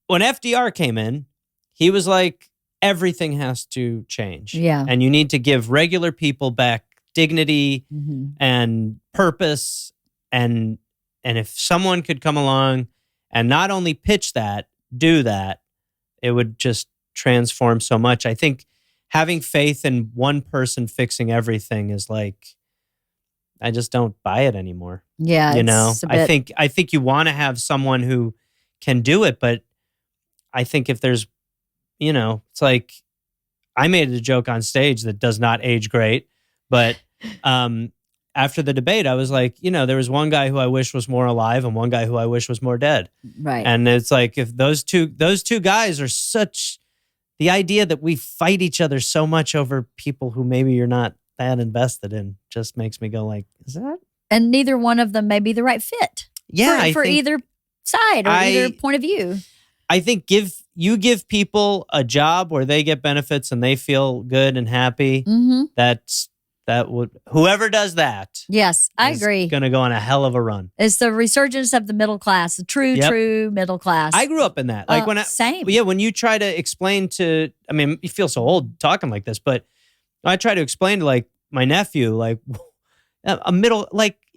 when FDR came in, he was like, everything has to change. Yeah. And you need to give regular people back dignity and purpose. And if someone could come along and not only pitch that, do that, it would just transform so much. I think having faith in one person fixing everything is like, I just don't buy it anymore. Yeah. I think you want to have someone who can do it, but I think if there's, it's like, I made a joke on stage that does not age great, but after the debate, I was like, there was one guy who I wish was more alive and one guy who I wish was more dead. Right. And it's like, if those two guys are such, the idea that we fight each other so much over people who maybe you're not that invested in just makes me go like, is that? And neither one of them may be the right fit. Yeah. For either side or either point of view. I think give people a job where they get benefits and they feel good and happy. Whoever does that. Yes, I agree. Going to go on a hell of a run. It's the resurgence of the middle class, the true middle class. I grew up in that. Same. Yeah, when you try to explain to, you feel so old talking like this, but I try to explain to my nephew,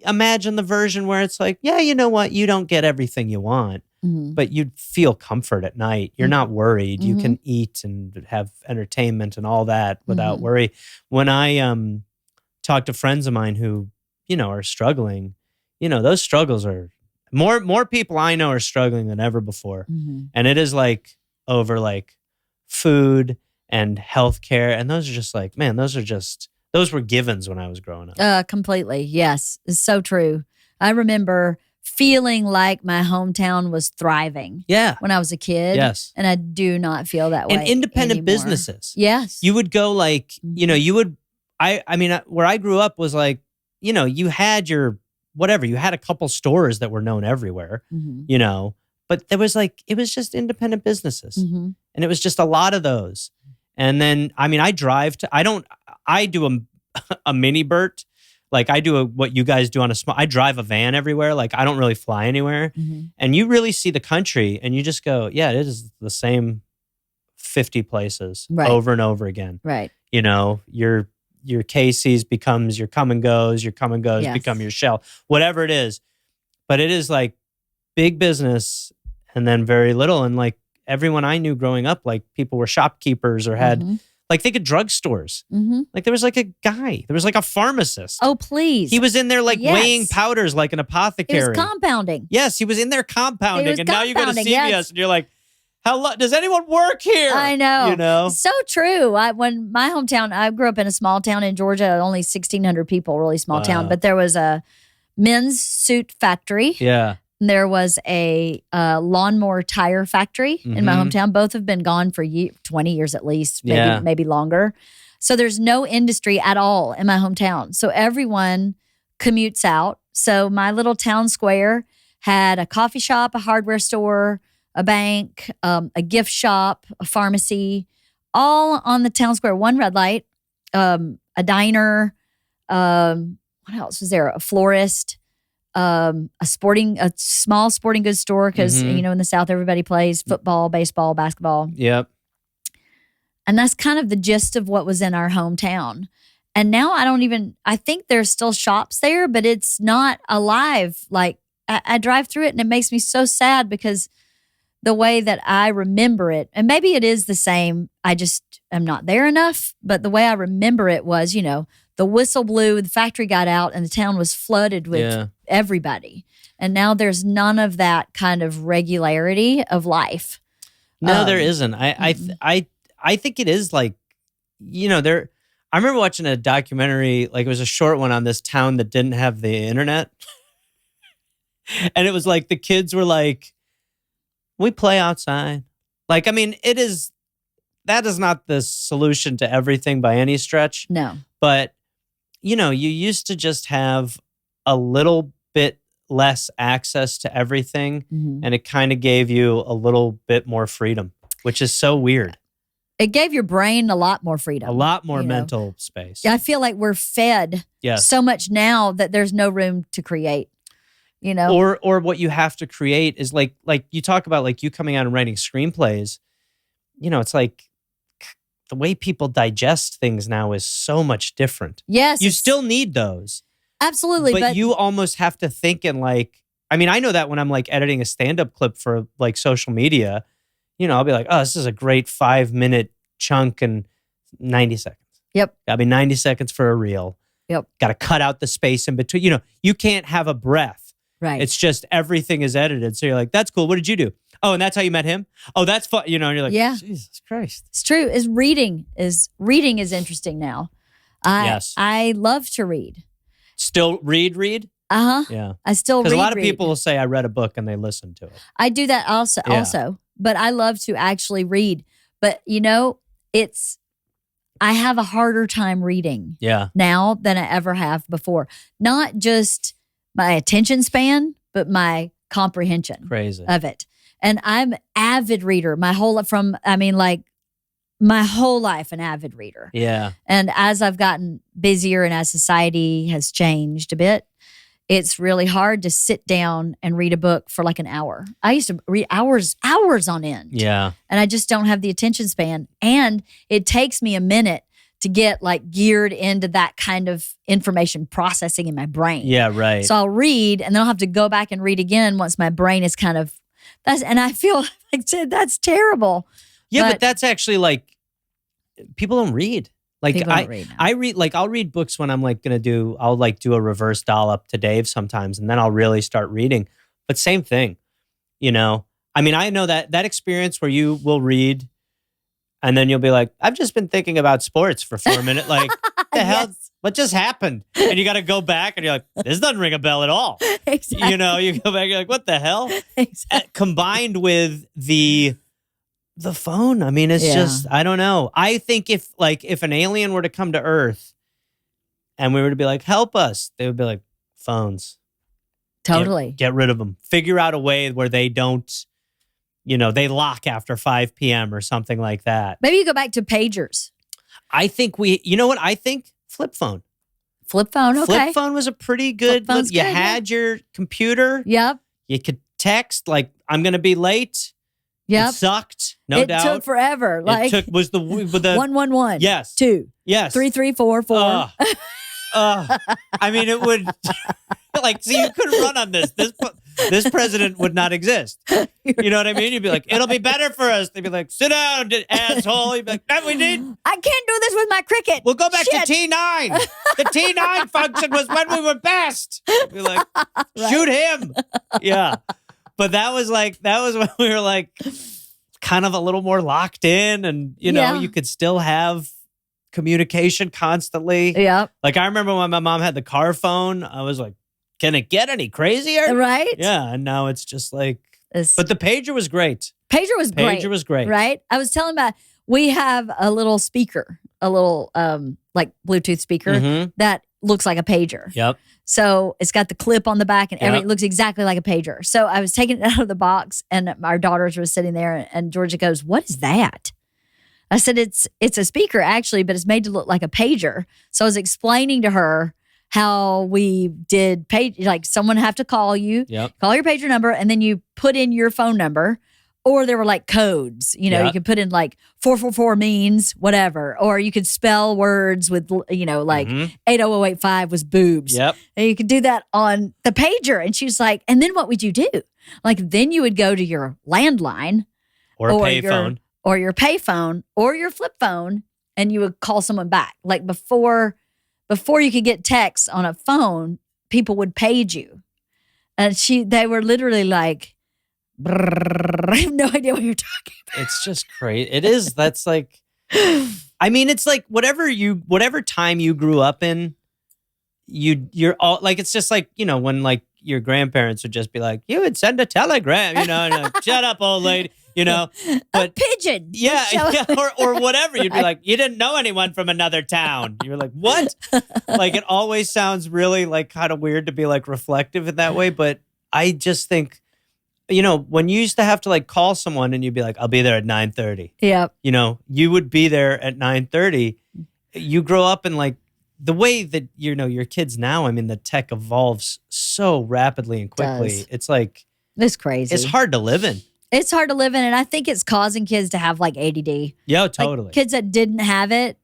imagine the version where it's like, yeah, you know what? You don't get everything you want. But you'd feel comfort at night. You're not worried. You can eat and have entertainment and all that without worry. When I talk to friends of mine who, are struggling, those struggles are more people I know are struggling than ever before. And it is over food and healthcare. And those are just man, those were givens when I was growing up. Completely. Yes. It's so true. I remember feeling like my hometown was thriving. Yeah. When I was a kid. Yes. And I do not feel that way. And independent anymore. businesses. Yes. You would go you would, where I grew up was you had your, whatever, you had a couple stores that were known everywhere, but there was it was just independent businesses. And it was just a lot of those. And then, I do a mini Bert. I do what you guys do on I drive a van everywhere. I don't really fly anywhere. And you really see the country and you just go, yeah, it is the same 50 places over and over again. Right. Your Casey's becomes your come and goes become your Shell, whatever it is. But it is big business and then very little. And everyone I knew growing up, people were shopkeepers or had think of drugstores. There was a guy. There was a pharmacist. Oh, please. He was in there weighing powders like an apothecary. He was compounding. Yes, he was in there compounding. And now you go to CVS and you're like, does anyone work here? I know. So true. When my hometown, I grew up in a small town in Georgia, only 1,600 people, really small town. But there was a men's suit factory. Yeah. There was a lawnmower tire factory in my hometown. Both have been gone for 20 years at least, maybe longer. So there's no industry at all in my hometown. So everyone commutes out. So my little town square had a coffee shop, a hardware store, a bank, a gift shop, a pharmacy, all on the town square. One red light, a diner. What else was there? A florist, a small sporting goods store because in the South everybody plays football, baseball, basketball. Yep. And that's kind of the gist of what was in our hometown. And now I think there's still shops there, but it's not alive. Like I drive through it and it makes me so sad because the way that I remember it, and maybe it is the same, I just am not there enough, but the way I remember it was, the whistle blew, the factory got out, and the town was flooded with everybody. And now there's none of that kind of regularity of life. No, there isn't. I think it is like, I remember watching a documentary, like it was a short one on this town that didn't have the internet. And it was like the kids were like, we play outside. Like, I mean, that is not the solution to everything by any stretch. No. But, you used to just have a little bit less access to everything. And it kind of gave you a little bit more freedom, which is so weird. It gave your brain a lot more freedom. A lot more mental space. I feel like we're fed so much now that there's no room to create. Or what you have to create is like you talk about like you coming out and writing screenplays. It's like the way people digest things now is so much different. Yes. You still need those. Absolutely. But you almost have to think in like, I mean, I know that when I'm like editing a stand-up clip for like social media, I'll be like, oh, this is a great 5-minute chunk and 90 seconds. Yep. Gotta be 90 seconds for a reel. Yep. Gotta cut out the space in between. You can't have a breath. Right. It's just everything is edited. So you're like, that's cool. What did you do? Oh, and that's how you met him? Oh, that's fun. And you're like, Jesus Christ. It's true. Reading is interesting now. Yes. I love to read. Still read? Uh-huh. Yeah. I still read. Because a lot of people will say I read a book and they listen to it. I do that also. But I love to actually read. But I have a harder time reading now than I ever have before. Not just my attention span, but my comprehension of it. And I'm an avid reader. My whole life an avid reader. Yeah. And as I've gotten busier and as society has changed a bit, it's really hard to sit down and read a book for like an hour. I used to read hours on end. Yeah. And I just don't have the attention span. And it takes me a minute to get like geared into that kind of information processing in my brain. Yeah, right. So I'll read and then I'll have to go back and read again once my brain is and I feel like that's terrible. Yeah, but that's actually like, people don't read. Like I read, like I'll read books when I'm like I'll like do a reverse dollop to Dave sometimes, and then I'll really start reading. But same thing, I mean, I know that experience where you will read and then you'll be like, I've just been thinking about sports for 4 minutes. Like, the hell, what just happened? And you got to go back and you're like, this doesn't ring a bell at all. Exactly. You go back, you're like, what the hell? Exactly. Combined with the phone. I mean, it's just, I don't know. I think if an alien were to come to Earth and we were to be like, help us, they would be like, phones. Totally. Get rid of them. Figure out a way where they don't, they lock after 5 p.m. or something like that. Maybe you go back to pagers. I think I think flip phone. Flip phone, okay. Flip phone was a pretty good, you had your computer. Yep. You could text, like, I'm going to be late. Yep. It sucked, no doubt. It took forever. Like, was the 111. Yes. 2. Yes. 3 3 4 4. I mean, it would, like, see, you couldn't run on this. This president would not exist. You know what I mean? You'd be like, it'll be better for us. They'd be like, sit down, asshole. You'd be like, no, we need. I can't do this with my cricket. We'll go back to T9. The T9 function was when we were best. You'd be like, shoot him. Yeah. But that was when we were like kind of a little more locked in and, you could still have communication constantly. Yeah. Like I remember when my mom had the car phone, I was like, can it get any crazier? Right. Yeah. And now it's just like, but the pager was great. Pager was great. Right. I was telling about, we have a little speaker like Bluetooth speaker that looks like a pager. Yep. So it's got the clip on the back and it looks exactly like a pager. So I was taking it out of the box and our daughters were sitting there and Georgia goes, "What is that?" I said, it's a speaker actually, but it's made to look like a pager. So I was explaining to her how we did like someone have to call you, call your pager number, and then you put in your phone number. Or there were like codes, you could put in like 444 means whatever, or you could spell words with, like 80085 was boobs. Yep. And you could do that on the pager. And she was like, and then what would you do? Like, then you would go to your landline or payphone or your payphone or your flip phone and you would call someone back. Like before you could get text on a phone, people would page you. And they were literally like, I have no idea what you're talking about. It's just crazy. It is. That's like, I mean, it's like whatever time you grew up in, you're all like, it's just like, when like your grandparents would just be like, you would send a telegram, and like, shut up, old lady, but a pigeon. Yeah, or whatever. You'd be like, you didn't know anyone from another town. You're like, what? Like, it always sounds really like kind of weird to be like reflective in that way. But I just think, when you used to have to like call someone and you'd be like, I'll be there at 9:30. Yeah. You would be there at 9:30. You grow up in like the way that, your kids now, I mean, the tech evolves so rapidly and quickly. It's like, it's crazy. It's hard to live in. It's hard to live in. And I think it's causing kids to have like ADD. Yeah, totally. Like, kids that didn't have it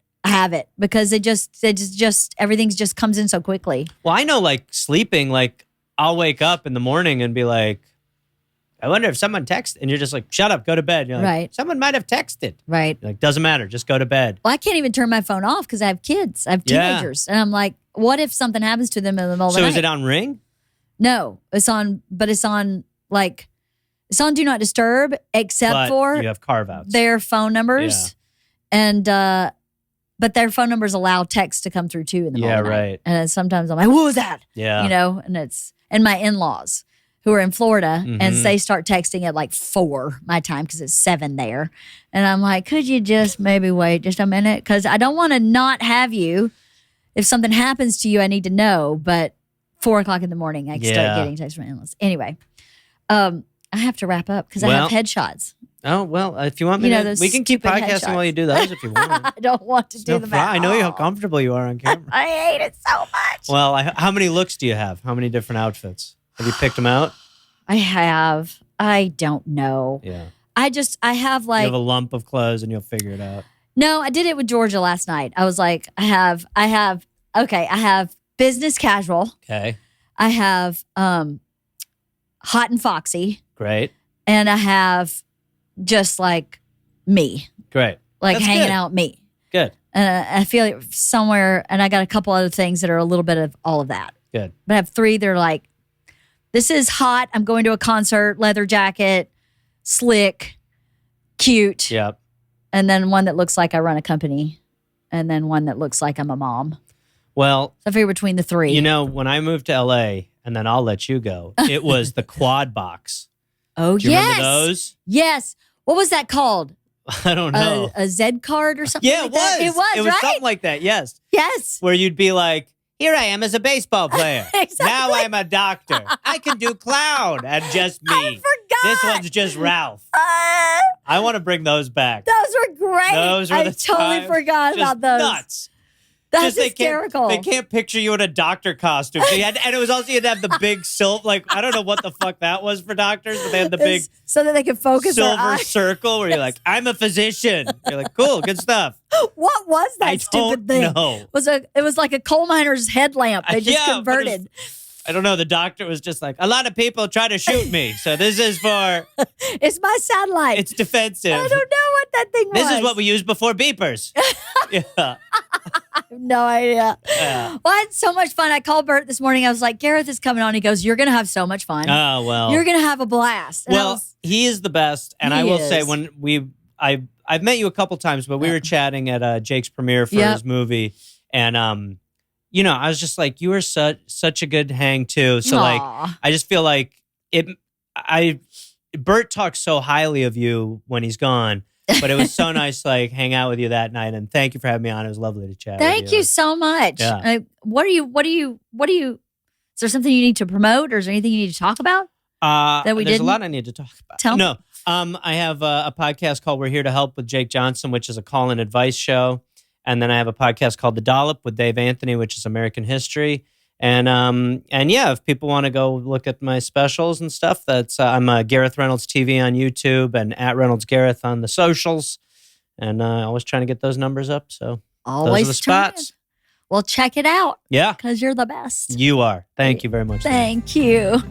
because they just everything's just comes in so quickly. Well, I know like sleeping, like I'll wake up in the morning and be like, I wonder if someone texted, and you're just like, shut up, go to bed. You're like, right. Someone might have texted. Right. You're like, doesn't matter, just go to bed. Well, I can't even turn my phone off because I have kids. I have teenagers. And I'm like, what if something happens to them in the middle of the night? So is it on ring? No, it's on Do Not Disturb, except for you have carve-outs. Their phone numbers. Yeah. And but their phone numbers allow text to come through too in the middle of the night. Right. And sometimes I'm like, what was that? Yeah. And my in-laws who are in Florida, and they start texting at like 4 my time because it's 7 there. And I'm like, could you just maybe wait just a minute? Because I don't want to not have you. If something happens to you, I need to know. But 4 o'clock in the morning, I start getting texts from in-laws. Anyway, I have to wrap up because I have headshots. Oh, well, if you want me to, we can keep podcasting while you do those if you want. I don't want to do them at all. I know how comfortable you are on camera. I hate it so much. Well, how many looks do you have? How many different outfits? Have you picked them out? I have. I don't know. Yeah. I have like... You have a lump of clothes and you'll figure it out. No, I did it with Georgia last night. I was like, I have business casual. Okay. I have hot and foxy. Great. And I have just like me. Great. Like that's hanging out me. Good. And I feel like somewhere, and I got a couple other things that are a little bit of all of that. Good. But I have 3 that are like, this is hot. I'm going to a concert, leather jacket, slick, cute. Yep. And then one that looks like I run a company. And then one that looks like I'm a mom. Well, so I figure between the 3. When I moved to LA, and then I'll let you go, it was the quad box. Oh, Do you remember those? Yes. What was that called? I don't know. A Z card or something? Yeah, like that? It was right? something like that, yes. Yes. Where you'd be like, here I am as a baseball player. Exactly. Now I'm a doctor. I can do clown and just me. I forgot. This one's just Ralph. I want to bring those back. Those were great. Those were I totally forgot about those. Nuts. That's hysterical. They can't picture you in a doctor costume. So and it was also, you'd have the big silver, like, I don't know what the fuck that was for doctors, but they had the big so that they could focus silver circle where you're like, I'm a physician. You're like, cool, good stuff. What was that stupid thing? Know. It was like a coal miner's headlamp. They just converted. I don't know. The doctor was just like, a lot of people try to shoot me. So this is for... It's my satellite. It's defensive. I don't know what that thing was. This is what we used before beepers. Yeah. I have no idea. Yeah. Well, I had so much fun. I called Bert this morning. I was like, Gareth is coming on. He goes, you're going to have so much fun. Oh, well. You're going to have a blast. And he is the best. And I will say, when I've met you a couple times, but we were chatting at Jake's premiere for his movie. And, I was just like, you are such a good hang too. So like, I just feel like Bert talks so highly of you when he's gone. But it was so nice to like hang out with you that night. And thank you for having me on. It was lovely to chat. Thank you so much. Yeah. What do you, is there something you need to promote or is there anything you need to talk about? There's a lot I need to talk about. Tell me. No. I have a podcast called We're Here to Help with Jake Johnson, which is a call-in advice show. And then I have a podcast called The Dollop with Dave Anthony, which is American history. And yeah, if people want to go look at my specials and stuff, that's I'm Gareth Reynolds TV on YouTube and at Reynolds Gareth on the socials. And always trying to get those numbers up. So those are the spots. Well, check it out. Yeah. Because you're the best. You are. Thank you very much. Thank you.